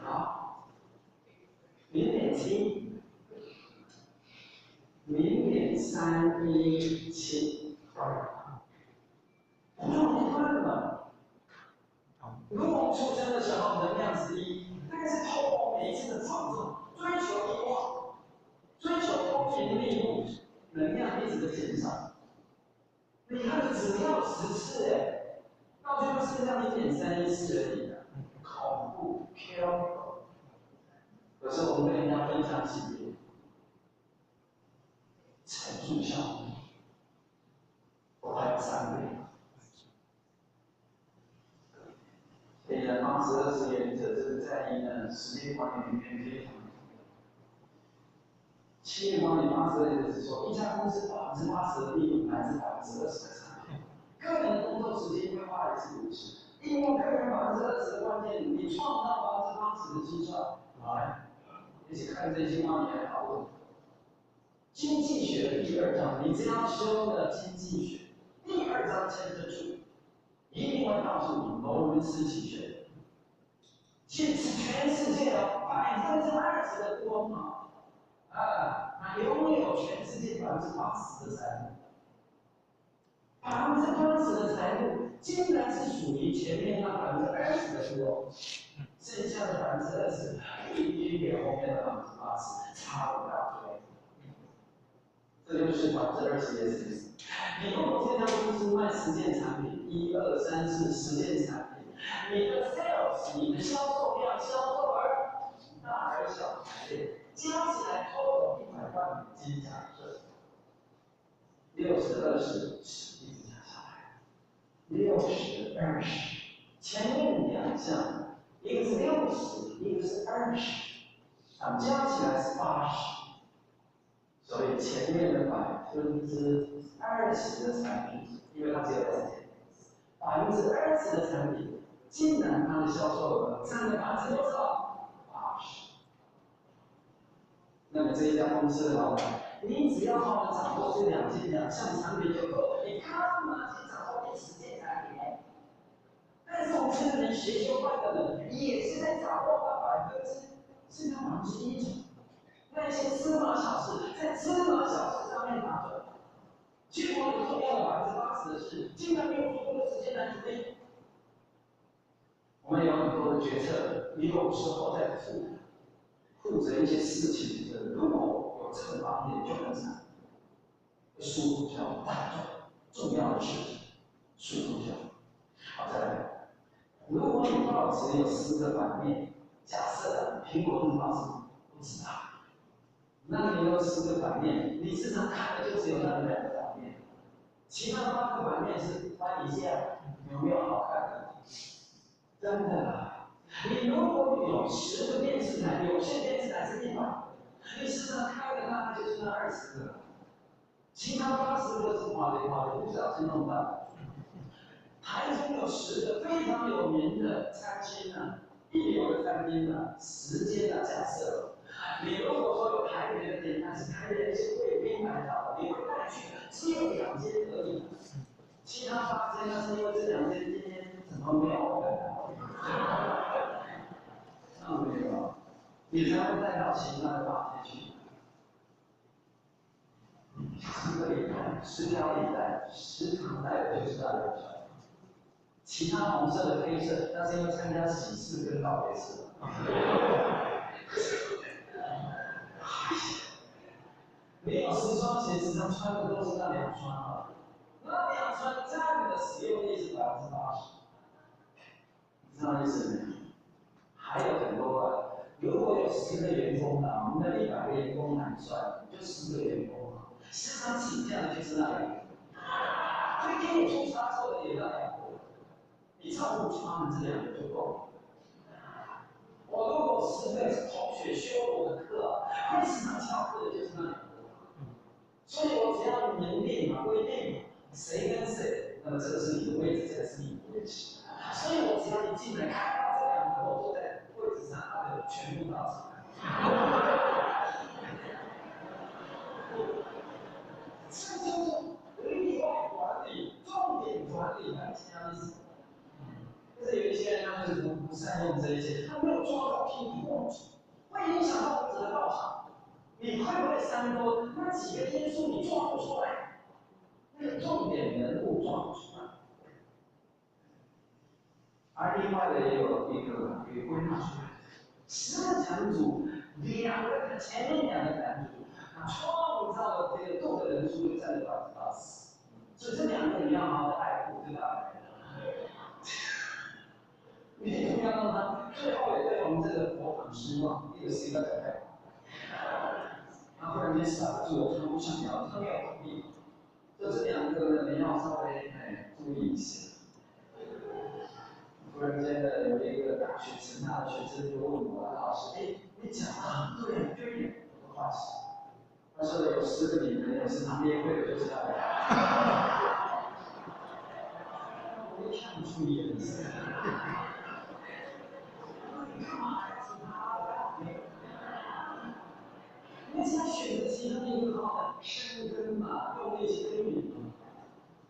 好，0.7。0.317，我说你看了，如果我们出生的时候能量是1，但是透过每一次的创造，追求欲望，追求功名利禄，能量一直的减少。你看，只要14哎，到最后剩下0.314而已的，恐怖飘。可是我们跟人家分享喜悦。乘数效应，我还有3倍。所以呢，82原则这是在实践管理里面非常重要。企业管理82原则是说，一家公司80%的利润来自20%的产品，个人工作时间规划来自50%，利用个人20%的关键努力创造80%的计算。来，一起看这句话，你还好问。经济学的第2章，你只要修了经济学，第2章牵着主，一定会告诉你罗伦斯体学，是全世界的20%的多嘛，它拥有全世界80%的财富，80%的财富竟然是属于前面那20%的多，剩下的20%必须给后面的80%差不了多。这就是20%的意思。你如果这家公司卖10件产品，1、2、3、4、10件产品，你的 sales， 你的销售量、销售额，大而小排列，加起来total100万美金，假设60、20、10，一直加下来，60、20，前面2项，一个是60，一个是20，加起来是80。所以前面的20%的产品，因为它只有2件，20%的产品，竟然它的销售额占了多少？80%。那么这一家公司的老板，你只要好好掌握这2项产品就够，你干嘛去掌握第10件产品？但是我们这个人学修坏的人，也是在掌握到1%，那些芝麻小事，在芝麻小事上面打转，结果你重要的80%的事，竟然没有足够的时间来准备。我们有很多的决策，有时候在负责一些事情的，如果有这个方面就很惨，疏忽掉大重要的事情，疏忽掉。好，再来，如果你报纸有10个版面，假设苹果日报是不知道。那你有10个版面，你市场看的就只有那2个版面，其他8个版面是翻一下，有没有好看的？真的，你如果有10个电视台，有线电视台是100个，你市场看的那就是那20个，其他80个是跑的，不小心弄到。台中有10个非常有名的餐厅呢，一流的餐厅呢，10间的假设。你如果说有台北的店，但是台北的一些贵宾来到，你会带去的只有2间而已，其他8间那是因为这2间今天怎么没有？那没有，你才会带到其他的8间去。10个礼拜，10条礼拜，10堂带的就是那2条，其他红色的、黑色，那是因为参加喜事跟告别式。你有10双鞋子上穿的都是那2双啊，那2双占的使用率是80%，你知道意思没有？还有很多啊，如果有10个员工啊，我们的100个员工来算，就10个员工啊，时常请假的就是那2个，所以给你出差错的也那2个，你照顾他们这2个就够了。我如果10个同学修我的课，会时常翘课的就是那2个。所以我只要明定嘛，规定谁跟谁，那么这个是你的位置，这个是你的位置。所以我只要一进来看到这2个，我坐在位置上，他就全部到场。这就是里外管理、重点管理的意思。就是有一些人他就是不善用这一些，他没有抓到批评问题，会影响到读者的到场。你会不会3多？那几个因素你抓不出来，那个重点人物抓不出来。而另外的也有一个给归纳出来，10个产组前面2个产组，创造的这个动的人数就占了80%，所以这2个你要好好爱护，对吧？你一定要让他最后也对我们这个佛很失望，一个是一个太好。他忽然间傻住，他不想要，他没有同意。就这2个呢，你要稍微注意一下。忽然间的有一个大学城大的学生就问我老师：“你讲的很对，对。”我说：“他说有10个里面有时常约会的就是他俩。”我一看不出颜色。你干嘛还是他？你只要选择其中一个靠的生根嘛，用力去耕耘嘛，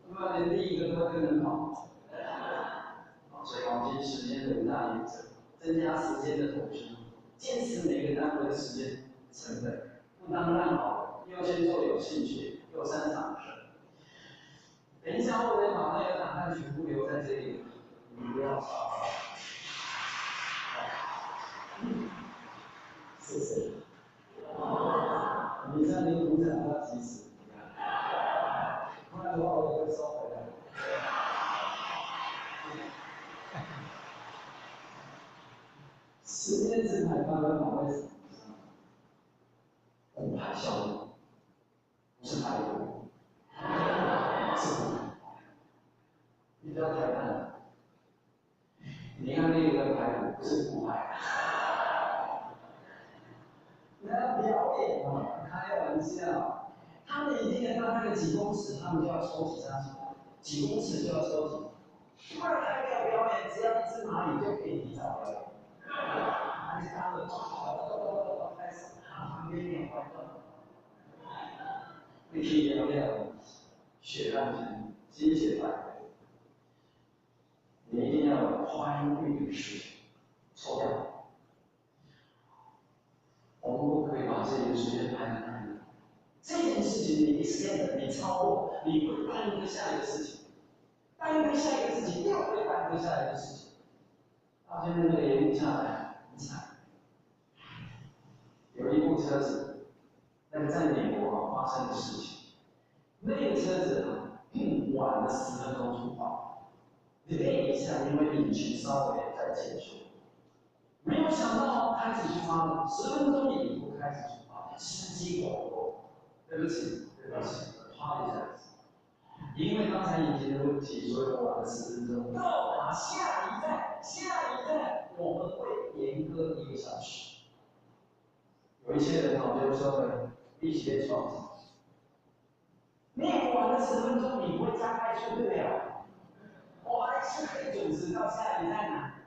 对吧？连第一个都跟人跑。所以黄金时间的5大原则，增加时间的投资，坚持每个单位的时间成本，不当烂好人，优先做有兴趣又擅长的事。等一下，我得把那个档案全部留在这里，你不要吵。谢谢。你像您鼓掌要及时，不然的话我也会收回来。时间制排方跟马为什么？骨牌效应，不是排骨，是骨牌。你不要太看，你看那个排骨不是骨牌。你要表演嘛，开玩笑。他们已经大概的几公尺，他们就要抽几张起来，几公尺就要抽几。不然他没有表演，只要一只蚂蚁就可以提早表演。而且他们开始，他旁边没有观众。你可以聊聊血量型、心血管，你一定要有欢愉的事情抽掉。我们不可以把这个时间排得太满。这件事情你 extend， 你超过，你会耽搁下一个事情，耽搁下一个事情，又会耽搁下一个事情。到现在那个延误下来，很惨。有一部车子，那个在美国发生的事情，那个车子晚了10分钟出发 ，delay 一下，因为引擎稍微在减速。没有想到开始出发了，10分钟以后开始出发，司机广播，对不起，对不起，啪一下，因为刚才引擎的问题，所以我晚了10分钟。到达下一站我们会延搁1个小时。有一些人就说了，一起被撞死。你晚了10分钟，你不会加快速度了，我还是可以准时到下一站啊。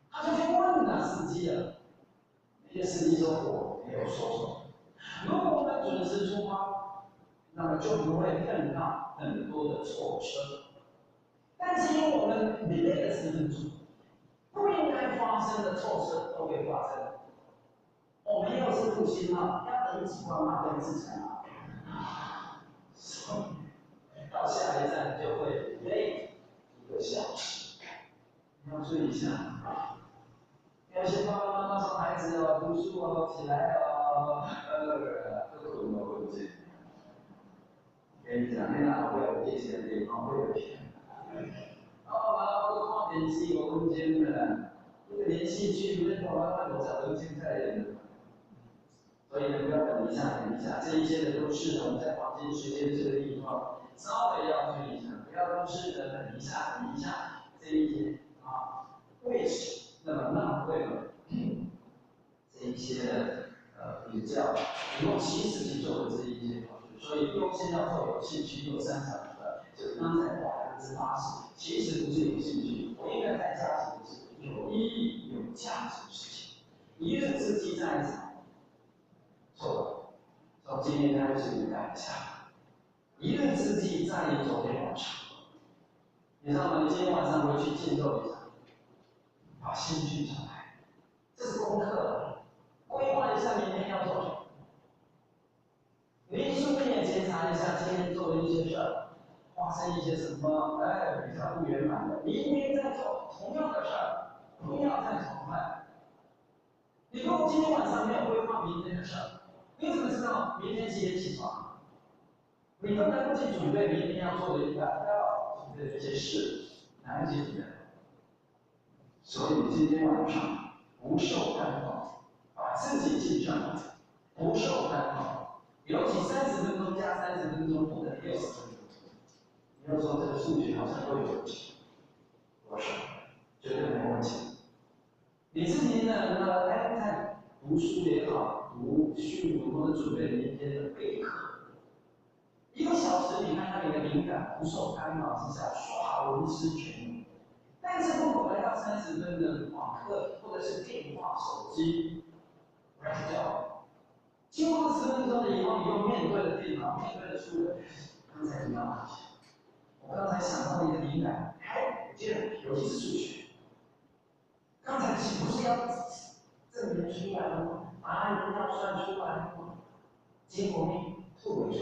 他就去问了司机了，那些司机说我没有说错。如果我们准时出发，那么就不会碰到很多的错车。但是因为我们 delay 了10分钟，不应该发生的错车都会发生。我们又是复兴号，要等几万码跟之前啊，到下一站就会 late 1个小时。你要注意一下。有些爸爸妈妈说孩子哦，读书哦，起来哦，都困都困不进。跟你讲，你哪会有借钱的地方会有钱？我看电视5分钟了，那个连续剧那个慢慢50分钟在演的。所以呢，不要等一下，这一些的都是我们在黄金时间这个地方稍微要注意一下，不要都是等一下这一些啊，为什么那么浪费了这一些的比较用其实去做的这一些考试，所以优先要做有兴趣又擅长的，就是刚才80%，其实不是有兴趣，我应该在加强的是有意义、有价值的事情，一日之计在于晨。错了，从今天开始你改一下。一日之计在于昨天晚上。你知道吗？你今天晚上回去静坐一下，把心静下来，这是功课。规划一下明天要做什么。你顺便也检查一下今天做的一些事儿，发生一些什么比较不圆满的，明天再做同样的事儿，不要再重来。你如果今天晚上没有规划明天的事儿，你怎么知道明天几点起床？你都来不及准备明天要做的要准备的这些事，来不及准备。所以今天晚上不受干扰，把自己进正，不受干扰。尤其30分钟加30分钟不等于60分钟。你要说这个数据好像会有问题，我说绝对没问题。你自己呢？在读书也好，读训或者准备明天的备课，1个小时，你看看你的灵感不受干扰之下，耍文思泉涌。但是如果来到30分的网课或者是电话、手机，不要掉，经过20分钟以后，你又面对了电脑，面对了书本，刚才你要哪些？我刚才想到的一个灵感，还不见，尤其是数学。刚才岂不是要证明出来了吗？答案要算出来了吗？结果你吐回去，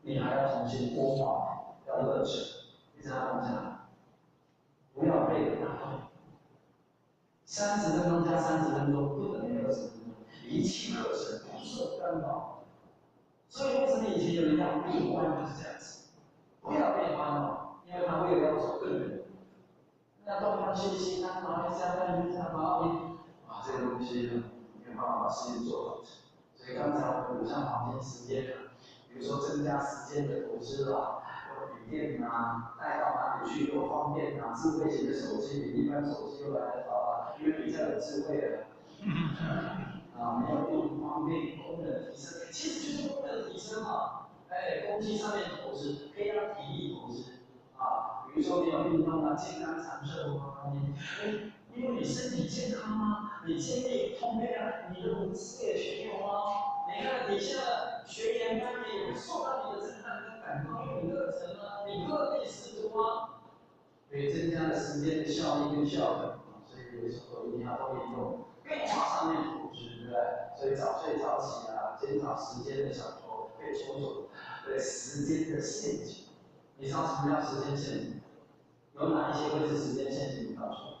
你还要重新播放，要热身，一直要往下，不要被人打断。30分钟加30分钟不等于20分钟，一气呵成，不是干扰。所以为什么以前有人讲闭关就是这样子，不要被烦恼，因为他为了要走更远。那东方信息，他马来西亚在云南马尾，这个东西没有办法把事情做好。所以刚才我们像黄金时间，比如说增加时间的投资啊，或笔电啊，带到哪里去又方便啊，智慧型的手机比一般手机又来得好啊，因为比较有智慧了。没有用方便，功能提升，其实就是功能提升嘛。工具上面投资，可以让体力投资。比如说你有运动啊，健康长寿啊，因为你身体健康啊，你精力充沛啊，你的无私也全有啊。你看底下的学员他也会受到你的震撼跟感动，因为你热忱啊，你热力十足啊，所以增加了时间的效率跟效率。所以有时候一定要多运动，变化上面投资，对不对？所以早睡早起啊，减少时间的小偷，被抽走对时间的陷阱。你知道什么叫时间陷阱？有哪一些会是时间陷阱？你告诉我。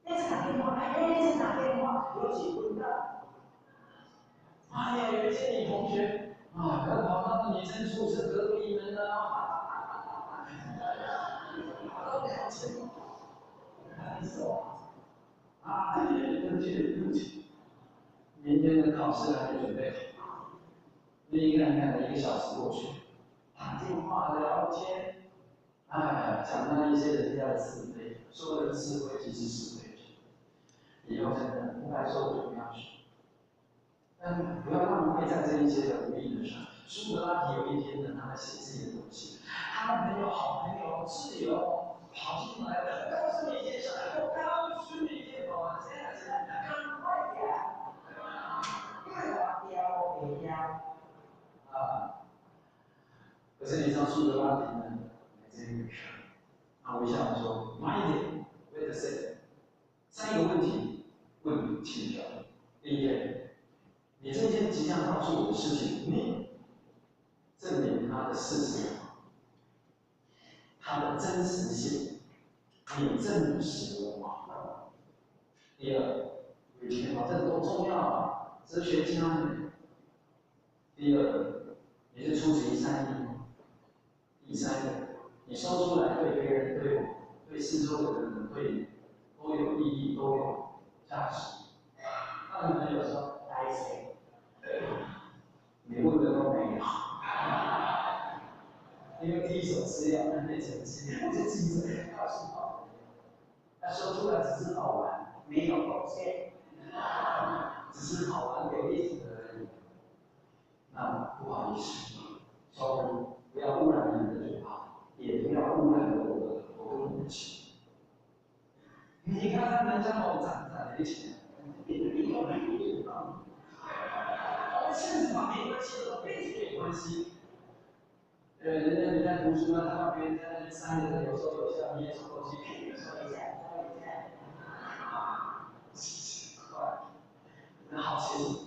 一直打电话，一直打电话，有几分到？哎呀，有一些女同学可能跑到女生宿舍隔壁门啊，跑到2000，还说对不起对不起，明天的考试还没准备好，你看看1个小时过去，打电话聊天。讲那一些人家的是非，说人是非即是是非，以后真的不该说就不要说，但不要浪费在这一些的无意义上。苏格拉底有一天呢，他在写自己的东西，他的朋友、好朋友、挚友跑进来了，告诉你一件事，我告诉你一件事，赶快点，因为我雕没雕可是你知道苏格拉底呢，没这回事。微笑地说：“慢一点 ，wait a second。3个问题问你清楚。第一点，你这件即将告诉我的事情，你证明它的事实，它的真实性，你证实了吗？第二，有钱保证多重要啊，哲学家呢？第二，你是出其善意吗？第三个，你说出来对别人、对我、对四周的人、对你都有意义，都有价值。那你们有说来谁？你问的都没有，因为第一手资料还没成绩，这记者告诉好他说出来只是好玩，没有贡献，只是好玩有意思而已。那不好意思，说不要污染你的嘴巴，也不要污染了我的勇气。你看看人家某站在那钱，你有没有地方？甚至把没关系的跟彼此有关系。人家你在读书啊，他把别人在那边删的，有说有笑，你也说过去，说一下，说一下，奇怪，那好清楚。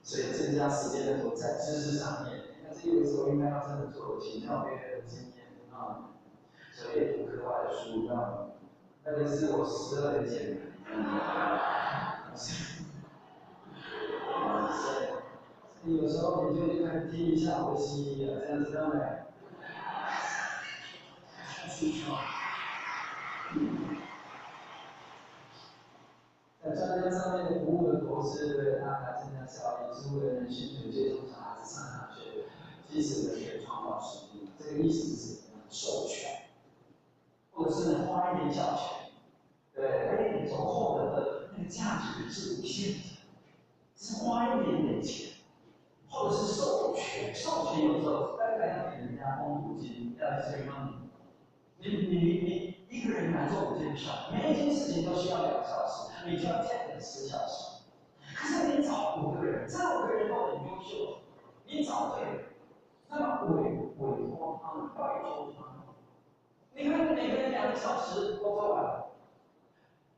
所以增加时间的投在知识上面，但是有的时候应该要真的做请教别人的经验所以读课外的书，那个是我12年前的。有时候你就看听一下我的心意这样知道没？在专家上面的服务的投资，为了让它增加效益，是为了能迅速接触小孩子上大学，基础的可以创造实力。这个意思是授权，或者是花一点小钱，对，你总获得的那个价值是无限的，是花一点点钱。或者是授权，授权有时候大概要给人家公补金，要这个你一个人来做5件事，每一件事情都需要2小时，你就要10小时。可是你找5个人，这5个人都很优秀，你找对了，那么委托他们，拜托他们。你看每个人2个小时都做完了，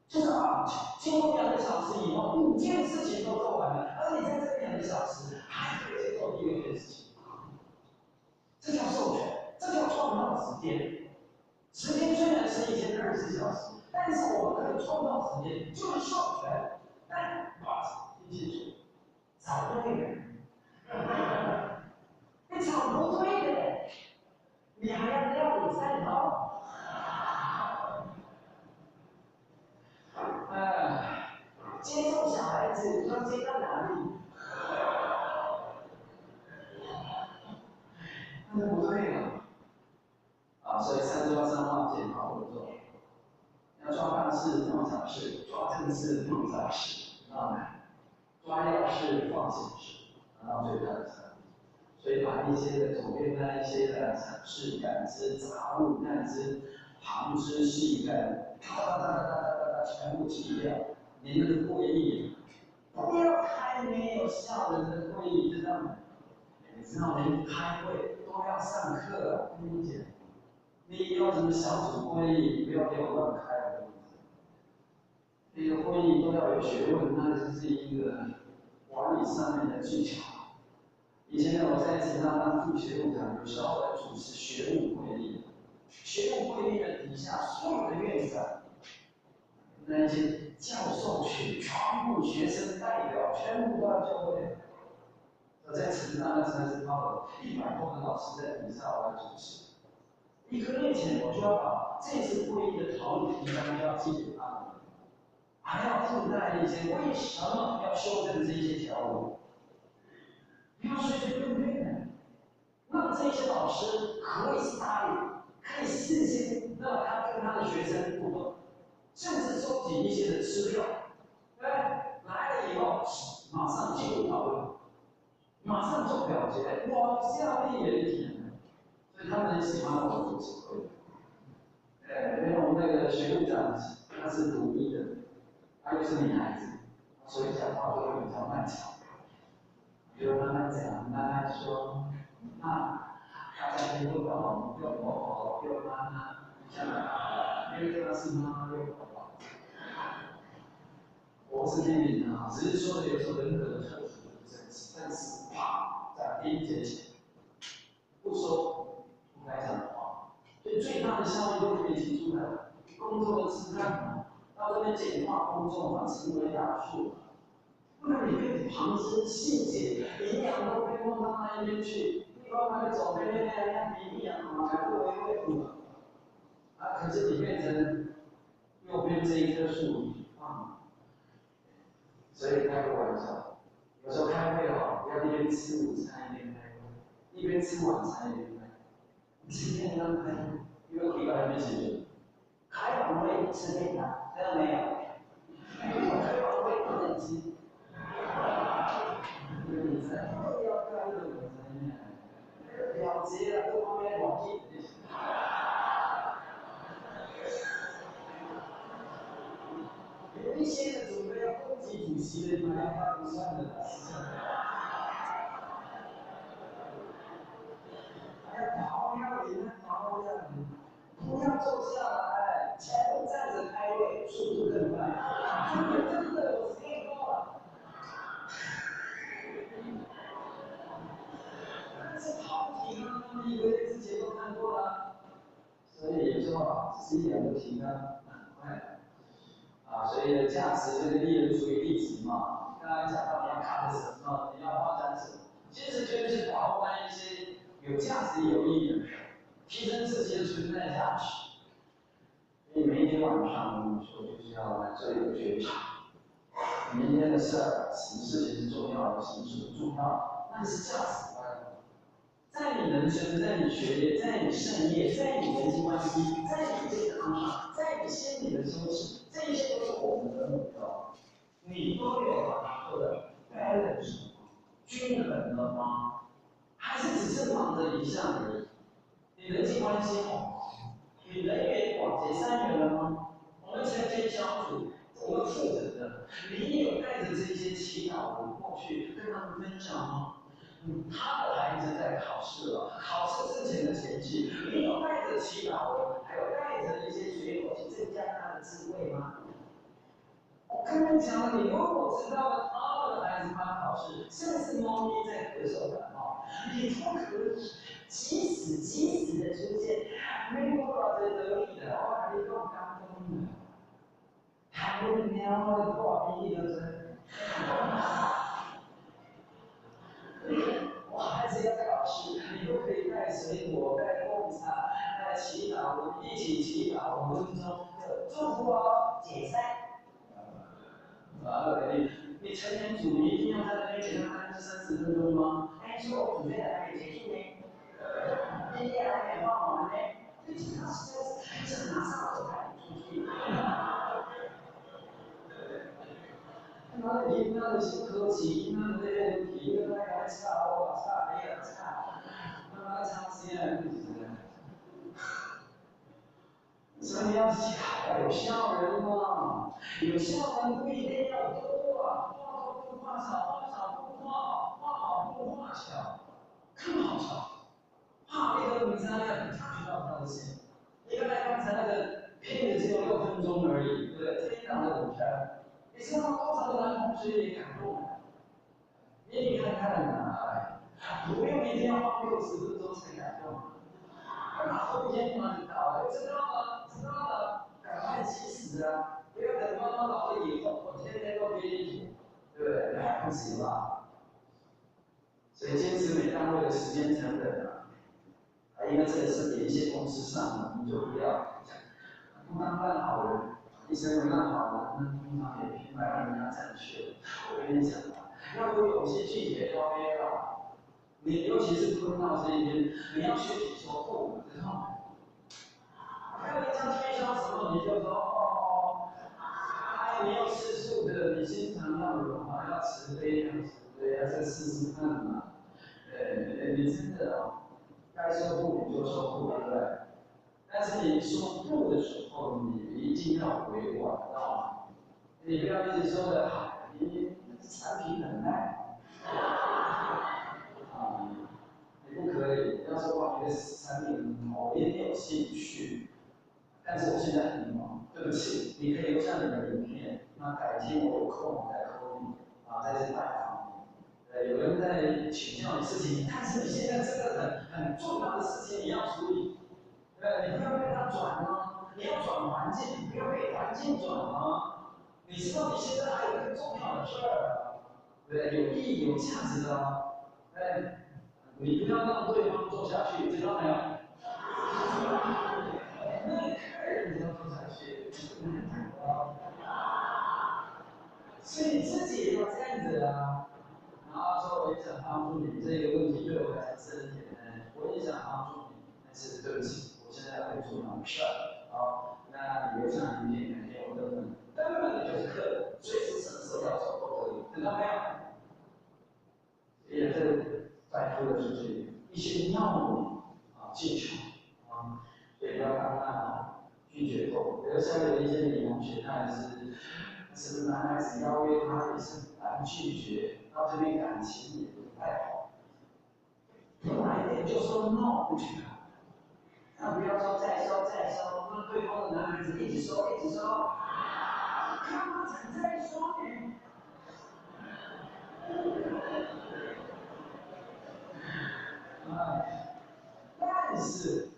就是经过2个小时以后，5件事情都做完了，而你在这2个小时还可以去做第6件事情，这叫授权，这叫创造时间。时间虽然是一天24小时，但是我们可以创造时间，就是授权。但听清楚，找对人，你找不对的，你还要料理3套。接送小孩子要接到哪里？那就不对了。所以3抓3画检讨工作，要抓办事放小事，抓正事放杂事，知道吗？抓要事放闲事，达到最大的效益。所以把一些的左边那一些的阐释、感知、杂物、认知、旁支、细根，全部去掉。你们的会议，不要开没有效的这个会议，知道吗？你知道连开会都要上课啊，跟你讲。你以后什么小组会议，不要给我乱开了。这个会议都要有学问，那就是一个管理上面的技巧。以前我在城上当副学务长，有时候来主持学务会议。学务会议的底下所有的院长，那些教授群、全部学生代表，全部都要就会。我在城上那真的是靠了100多个老师在底下我来主持。1个月前我就要把这次会议的讨论提纲就要寄给他们，还要附带一些为什么要修正这些条文。不要随随便便的，让这些老师可以是答应，可以事先让他跟他的学生互动，甚至收集一些的资料，对，来了以后马上进入讨论，马上做表决，往下立言点，所以他们很喜欢我主持会。因为我们那个学务长他是独立的，他又是女孩子，所以讲话都会比较慢巧。就慢慢讲，慢慢说，大家听不懂，又婆又妈妈，这样，因为他是妈妈又婆，我是命令的只是说的有时候人格的特殊，但是在第一节前，不说不该讲的话，所以最大的效益都可以提出来。工作的质量，到这边简化工作嘛，成为大数。不然你被旁支细节、营养都被弄到那一边去，你把那个左边那样营养全部维护住了，可是你变成右边这一棵树所以开个玩笑，有时候开会不要一边吃午餐一边开会，一边吃晚餐一边开会。今天刚开会，因为礼拜还没结束，开完会吃便当，看到没有？开完会不能吃。你在不要干的我真呀，了解了，各方面网易。有一些的准备要攻击主席的，你们要不算的。还要逃要领，逃要领，不要坐下来，全部站着开会，速度更快。真的，我实验过了。但是好题呢，他们以为之前都看过了，所以有时候只是1、2个题呢，很快。所以价值这个利人除以利己嘛，刚才讲到你要看的什么，你要发展什么，其实就是把握那一些有价值、有意义的，提升自己的存在价值。所以每一天晚上，我们说就是要来做一个觉察，明天的事儿，什么事情是重要的，什么事不重要，那是价值观。在你人生，在你学业，在你事业，在你人际关系，在你健康上，在你心理的修持，这些都是我们的目标。你都有把它做的 balance 均衡了吗？还是只是忙着一项而已？你人际关系好，你人缘广结善缘了吗？我们成间小组，我们负责的，你有带着这些祈祷文过去跟他们分享吗？他的孩子在考试了，考试之前的前夕，你有带着祈祷文，还有带着一些水果去增加他的智慧吗？我跟你讲，你如果知道了他们的孩子怕考试，甚至猫咪在咳嗽感冒，你都可以及时的出现，没有多少人得力的，哇，你用刚中的，还有喵的多少比例的针。我孩子要考试，你都可以带水果、带贡茶、带祈祷，我们一起祈祷5分钟，祝福我解散。你成年组，你一定要在那边给他30分钟吗？哎，说我准备还没结束呢，今天还没放完呢，最紧张是这马上走开出去。那你那是科技，那这些问题，那个差我差你也差，那差谁来不是？所以你要有效人嘛，有效人不一定要多啊，话多不话少，话少不话好，话好不话巧，更好巧。怕那个名单要他知道他的心。你看刚才那个片子只有6分钟而已，对不对？天堂的舞台，你知道多少个男同学也感动了？你看看呐，不用一定要花60分钟才感动。那后天嘛，你知道吗？知道了，赶快及时啊！不要等妈妈老了以后，我天天都给你煮，对不对？那不行吧？所以坚持每单位的时间成本啊，因为这个是连线公司上的，你就不要讲，不当烂好人，一生为烂好人，那通常也平白让人家占去了。我跟你讲啊，要有勇气拒绝邀约啊！你尤其是碰到这一天，你要具体说不，知道吗？还有人家推销什么，你就说哦，哎，你要吃素的，你心肠要软啊，要慈悲，要慈悲，要再试试看嘛。你真的哦，该说不你就说不，对不对？但是你说不的时候，你一定要委婉，知道吗？你不要一直说的好，你产品很烂，啊，你不可以。要说哇，你的产品很好，我也有兴趣。但是我现在很忙，对不起，你可以留下你的名片，那改天我有空我再 call 你，再去拜访你。有人在请教你事情，但是你现在这个很重要的事情你要处理，你不要被他转啊，你要转环境，不要被环境转啊。你知道你现在还有更重要的事儿，对，有意义、有价值的啊，你不要让对方做下去，知道没有？那客人你要做下去，所以你自己也要这样子啊。然后说我也想帮助你，这个问题对我来讲是很简单，我也想帮助你，但是对不起，我现在会做某事儿，好，那你留下名片，改天我根本就是客人，随时什么时候要走都可以，知道没有？也是在乎的就是一些药物技巧所以不要看他拒绝后，比如像有一些女同学，她也是男孩子邀约她也是难拒绝，到这边感情也不太好，有哪一点就说 no 不去啊，那不要说再说再说，那对方的男孩子一直说一直说，干嘛才再说呢？但是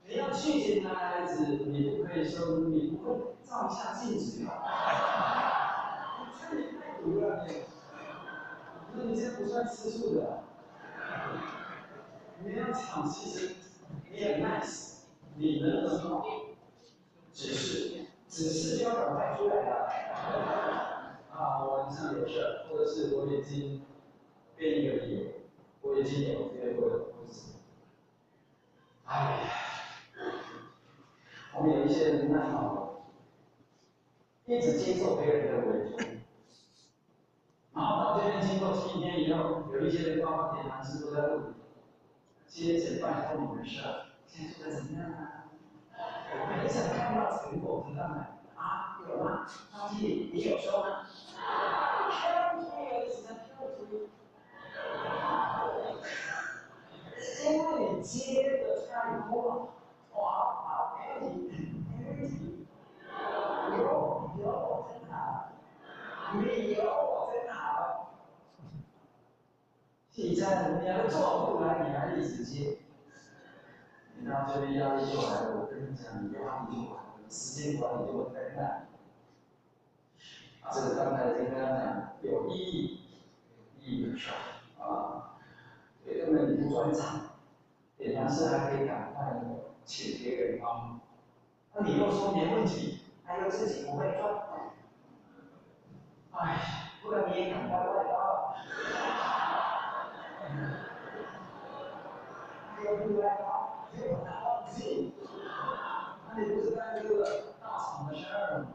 你要拒绝男孩子，你不可以说你不会照一下镜子吗？这也太毒了你！那你这不算吃素的。你要讲，其实你也 nice，你人很好，只是要赶快出来了。我晚上有事，或者是我已经编一个理由，我已经有约会了，或者是，哎呀，我们有一些人蛮好的，一直接受别人的委托。然后到这边经过7天以后，有一些人包括点韩师都在问，接着拜托你们事，现在做的怎么样啊？我很想看到成果，知道吗？有吗？超级你有说吗？跳推有的时间跳推，因为你接的太多了，哇，没问题，没问题，有真好，你有我真好。现在人家做不来，你还一直接，你到这边压力就来了。我跟你讲，你压力就来了，时间管理就很难。这个刚才已经跟他讲有意义的事儿啊，对，根本你不专长，点燃是还可以赶快的请别人帮忙，那你又说没问题，还又自己不会赚，哎，不然你也赶快外包，又不外包，结果他忘记，那你不是干这个大厂的事儿吗？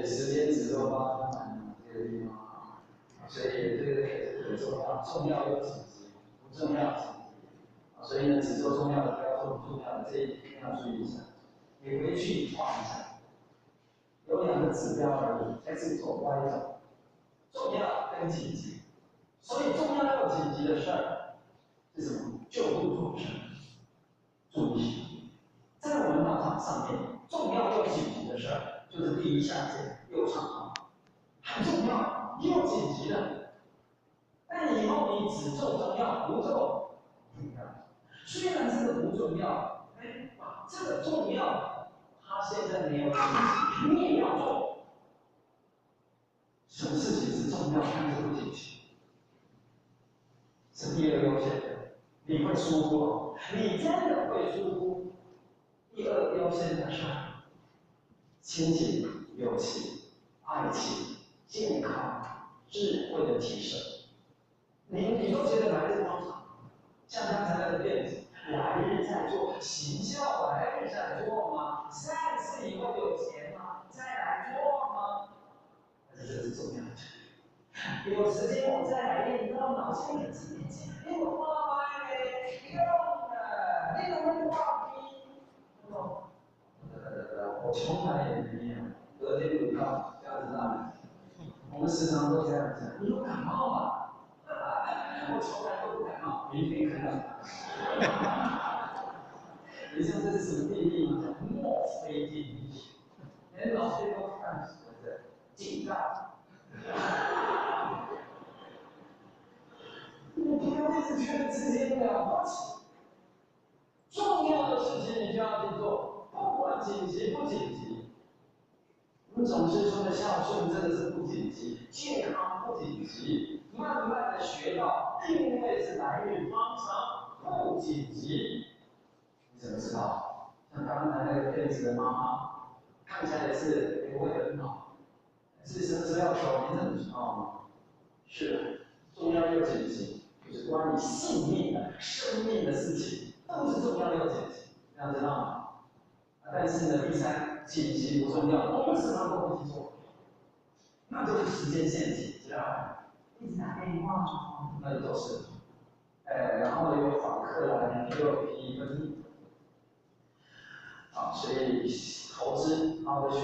时间只够发生满这个地方啊，所以这个也是很重要，重要又紧急，不重要紧急啊，所以呢，只做重要的，不要做不重要的，这一定要注意一下。你回去画一下，有2个指标而已，还是走歪走，重要跟紧急。所以重要又紧急的事儿是什么？就不做事。注意，在我们道场上面，重要又紧急的事儿就是第一象限右上方。很重要又紧急的，但以后你只做重要，不做重要。虽然这个不重要，这个重要，它现在没有紧急，你也要做。什么事情是重要，但是不紧急？是第2优先的，你会疏忽哦，你真的会疏忽第2优先的事儿，亲情、友情、爱情、健康。智慧的提升，你都觉得来日方长，像刚才那个辫子，来日再做，行孝来日再做吗？上次以后有钱吗？再来做吗？这是重要的。有时间我再来练，到脑筋很清晰。你我画歪嘞，用了，你怎么画逼？我从来也没有，隔天补觉，这样子让。我们时常都这样讲，你有感冒吗？我从来都不感冒，明天看到。你知道这是什么定义吗？叫墨菲定律。连老师都看什么的警告。你不要一直觉得自己了不起，重要的事情你就要去做，不管紧急不紧急。我们总是说的孝顺真的是不紧急，健康不紧急，慢慢的学到定位是来日方长，不紧急。你怎么知道？像刚才那个骗子的妈妈，看起来也是不会很好，是什么时候要走？你怎么知道吗？是重要又紧急，就是关于性命的、生命的事情，都是重要又紧急，这样知道吗？但是呢，第3，紧急不重要，我们时常都不去做。那就是时间限制，知道吗？一直打电话，那都是，然后又访客来，又批分，啊，所以投资、好的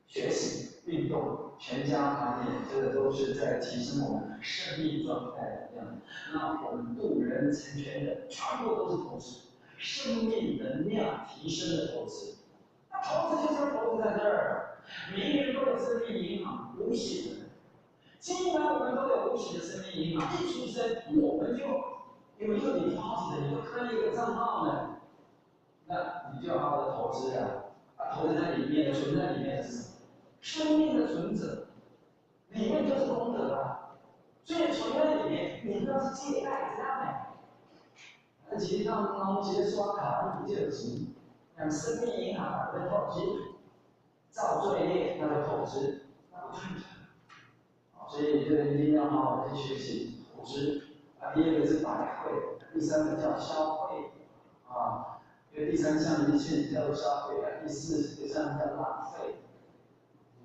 学习、运动、全家团圆，这个都是在提升我们生命状态的这样。那我们渡人成全人，全部都是投资，生命能量提升的投资。那投资就是投资在这儿，每个人都有生命银行，无形的。既然我们都有无形的生命银行，一出生我们就有一个deposit，你就开一个账号呢，那你就要好好的投资呀，投资在里面，存在里面是什么？生命的存折，里面就是功德啊。所以存在里面，你不要是借贷这样的，那其实当直接刷卡你就行，像生命银行的投资。造作业那就投资，那不正常。所以这个一定要好好的去学习投资。第2个是百会，第3个叫消费，因为第3项一切叫做消费，第4项叫浪费。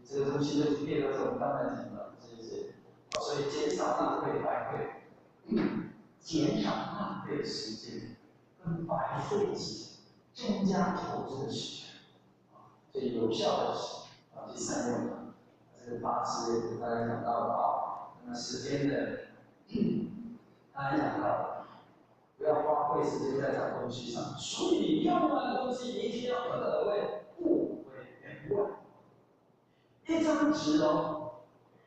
这个东西就是列到这种刚才讲的这些，所以减少浪费百会，减少浪费时间跟白费时间，增加投资的时间。最有效的第三类呢，这个八字也大家讲到了啊，那么时间的，刚才讲到了，不要花费时间在找东西上，所以你用完的东西一定要可为物为原味。一张纸哦，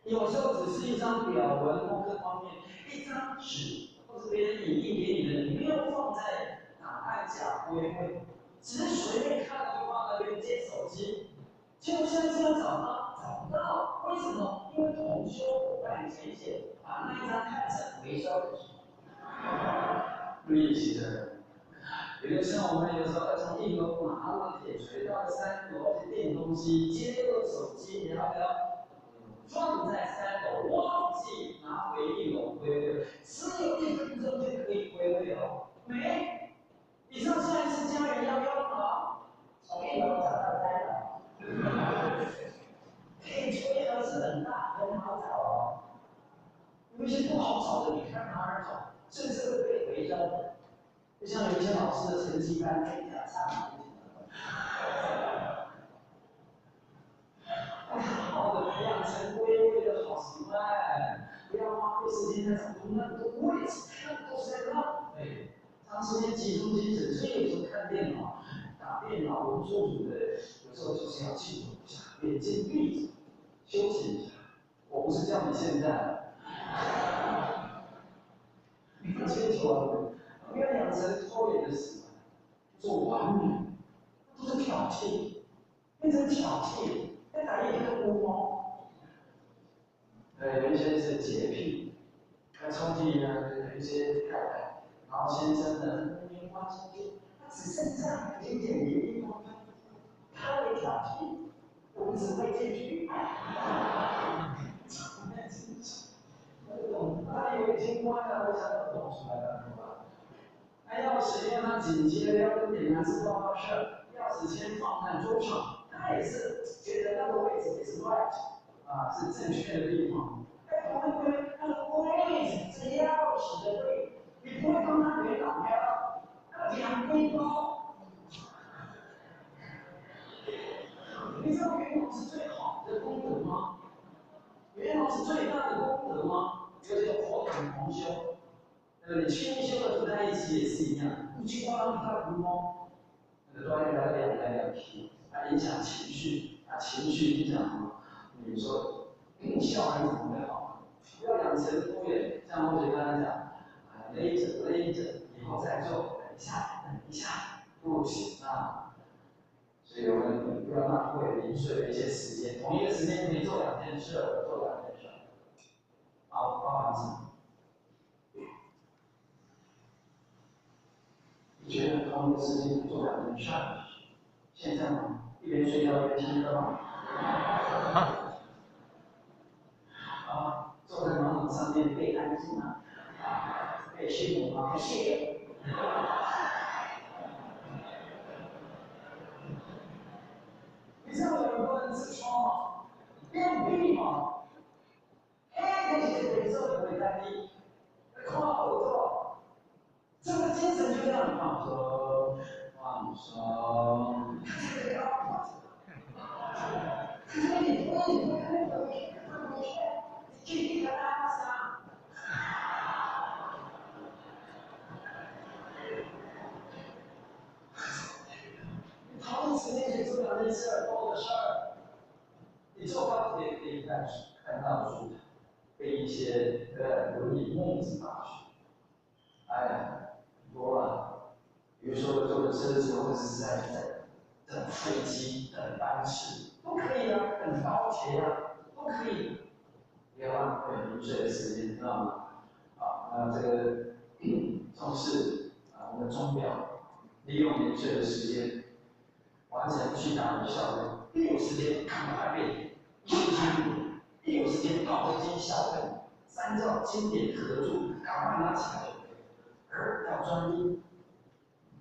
有时候只是一张表文或各方面，一张纸或是别人影印给你的，你没有放在档案夹归位，只是随便看了就放那边接手机，就像这样找不到，为什么？因为同修伙伴前线把那一张看成回收的时候，利息的人。比如像我们有时候要从一楼拿了铁锤到三楼去订东西，接了手机，然后放在三楼，忘记拿回一楼归位，只有1分钟就可以归位哦。没，你知道下一次家人要用吗？从1楼找到3楼，可以吹盒是很大，很好找哦。有一些不好找的，你看哪儿找，甚至会被回收的。就像有一些老师的成绩单被假差，好好的培养成规律的好习惯，不要花费时间在找那么多位置，那都是在浪费。长时间集中精神，所以有时候看电脑、打电脑、文书组的，有时候就是要静坐一下，眼睛闭着，休息一下。我不是叫你现在，你不清楚啊，不要养成拖延的习惯。做完美，都是挑剔，变成挑剔，再打一个乌猫。有一些是洁癖，那抽屉呢有一些太太，然后先生呢棉花抽屉，他只剩下一点点地方，他会挑剔，我们只会进去，他以为已经关了，为啥要动出来了？那钥匙，因为他紧接着要跟点男士报告事儿，钥匙先放在桌上，他也是觉得那个位置也是 right， 是正确的地方。哎，不会，那个位置是钥匙的位置，你不会帮他原档呀？两背包，你知道原档是最好的功德吗？原档是最大的功德吗？这个叫火感同修。你清修的住在一起也是一样，不去帮他不摸，端来两来两去，影响情绪，情绪影响什么？你说效率怎么会好？不要养成拖延，像同学刚才讲，勒着，以后再做，等一下，不行啊。所以我们不要浪费零碎的一些时间，同一个时间可以做2件事，做2件事，包含什么？你觉得同一个时间做2件事，现在吗？一边睡觉一边听课吗？坐在马桶上面背单词吗？背训练吗？不是。你知道有很多人痔疮吗？便秘吗？那些人生活单一，靠后座，这个精神就这样放松，放松。所以你不看那个，去一个拉萨，你逃离时间去做2件事多的事儿，你坐高铁可以看到书，被一些轮椅孟子大学，哎呀，多了。比如说坐车子或者是等飞机、等班次，都可以啊，等高铁啊，都可以。不要浪费零碎的时间，知道吗？这个重视我们的钟表，利用零碎的时间，完成巨大的效率。一有时间赶快背，一有时间跑回去小本，3教经典合著，赶快拿起来。要专一。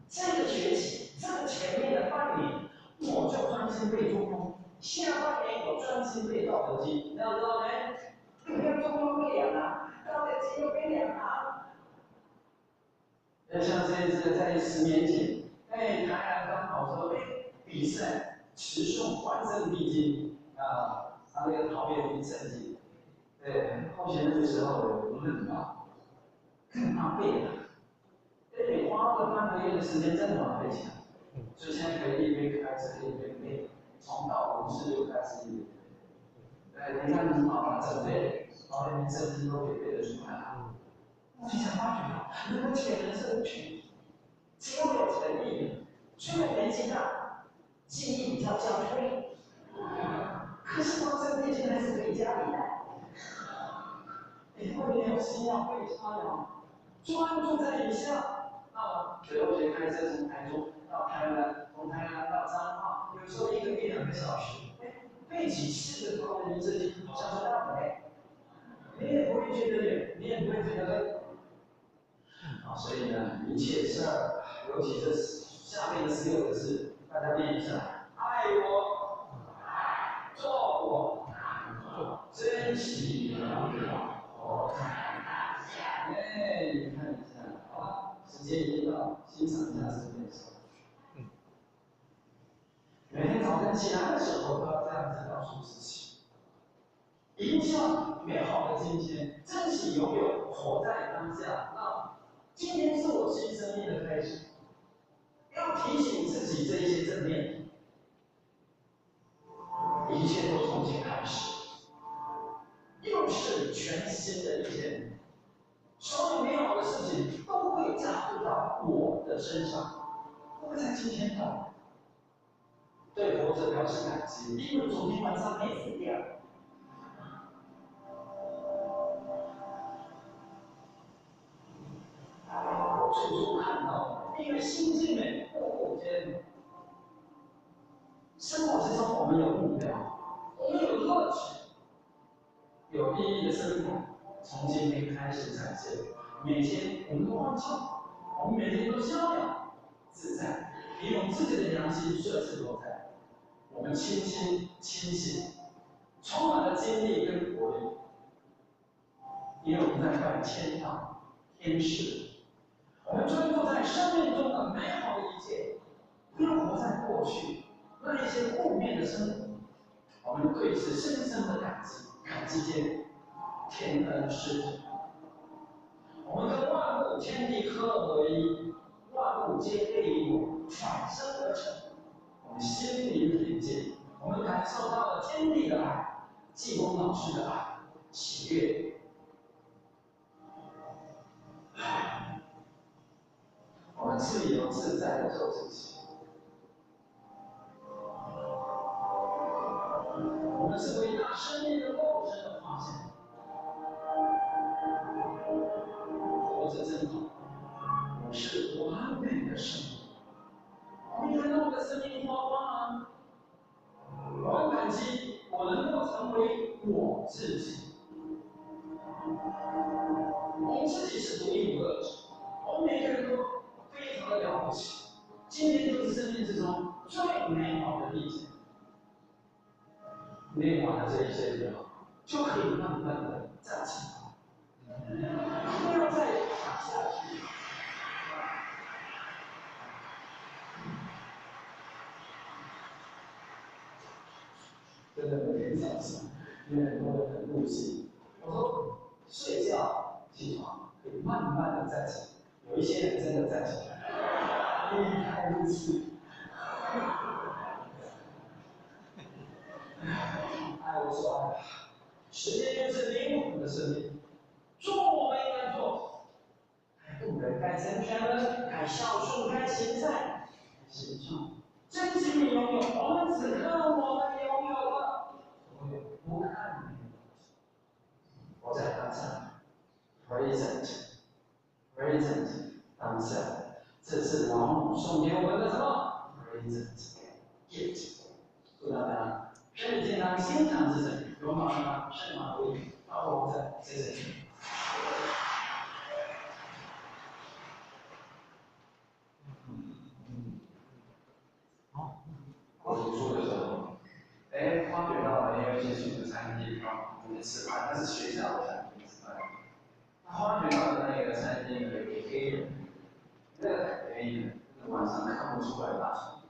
这个学期，这个前面的半年，我就专心背中庸；下半年我专心背道德经，你知道没？不要中庸背2啊，道德经又背2啊。像这一次在10年前，台南刚好说，比赛持续换生必经啊，他那个逃避成绩，对，后学那个时候有冷嘛，更怕背了，因为你花了半个月的时间真的把它背起来，所以现在可以一边开车一边背，从到5就开始一边背，对，你看你把整背，把里面圣经都可以背得出来啊。我就才发觉到，能够解人生无趣，只有有诚意，虽然年纪大，记忆比较较推，可是到这个年纪还是可以家里来。你会没有心要会插秧，专注在一项。那刘学开车从台中到台南，从台南到彰化，有时候1个1、2个小时，背几次的高的这些好像是大美，你也不会觉得远，你也不会觉得累。啊，所以呢，一切事儿，尤其这下面的16个字，大家念一下：爱我，做我，珍惜我。哎，你看一下，好了，时间已经到，欣赏一下这件事。每天早晨起来的时候都要这样子告诉自己：迎向美好的今天，珍惜拥有，活在当下。那今天是我新生命的开始，要提醒自己这一些正念，一切都重新开始，又是全新的一天。所有美好的事情都会加入到我的身上，都会在今天到来。对活着表示感激，因为昨天晚上没死掉。我处处看到，因为心境美，户户皆生活之中我们有目标，我们有乐趣，有意义的生活，从今天开始展现。每天我们都欢笑，我们每天都逍遥自在，因为我们自己的良心设置都在。我们清新清醒，充满了精力跟活力，因为我们在办天堂天事。我们专注在生命中的美好的一切，不要活在过去那一些负面的生活。我们对此深深的感激，感激天恩师父。我们跟万物天地合而为一，万物皆为于我产生而成。我们心灵平静，我们感受到了天地的爱，济公老师的爱，喜悦。我们自由自在的做自己。我们是伟大生命的肉身的化身。活着真好，我是完美的生命。我们看到我的生命花花啊！我很感激我能够成为我自己。我们自己是独一无二的，我们每个人都非常的了不起。今天就是生命之中最美好的一天。念完了这一些之后，就可以慢慢的站起来，不要再躺下去。真的每天早上，有很多人很入戏。我说睡觉起床可以慢慢的站起来，有一些人真的站起来，厉害入戏。爱我所爱，时间就是灵魂的生命。做我们应该做，该渡人，该成全人，该孝顺，该行善，行孝。真正的拥有，我们此刻我们拥有了，所有不看没有。活在当下 ，present 当下，这是老母送给我们的什么 present gift。祝大家身体健康，心想事成，勇往直前，胜马不已。好，我们再谢谢。我读书的时候，发觉到了，因为进去的餐厅我们吃饭，那是学校的餐厅吃饭。发觉到的那个餐厅有一个黑人，那个很便宜的，晚上看不出来大床。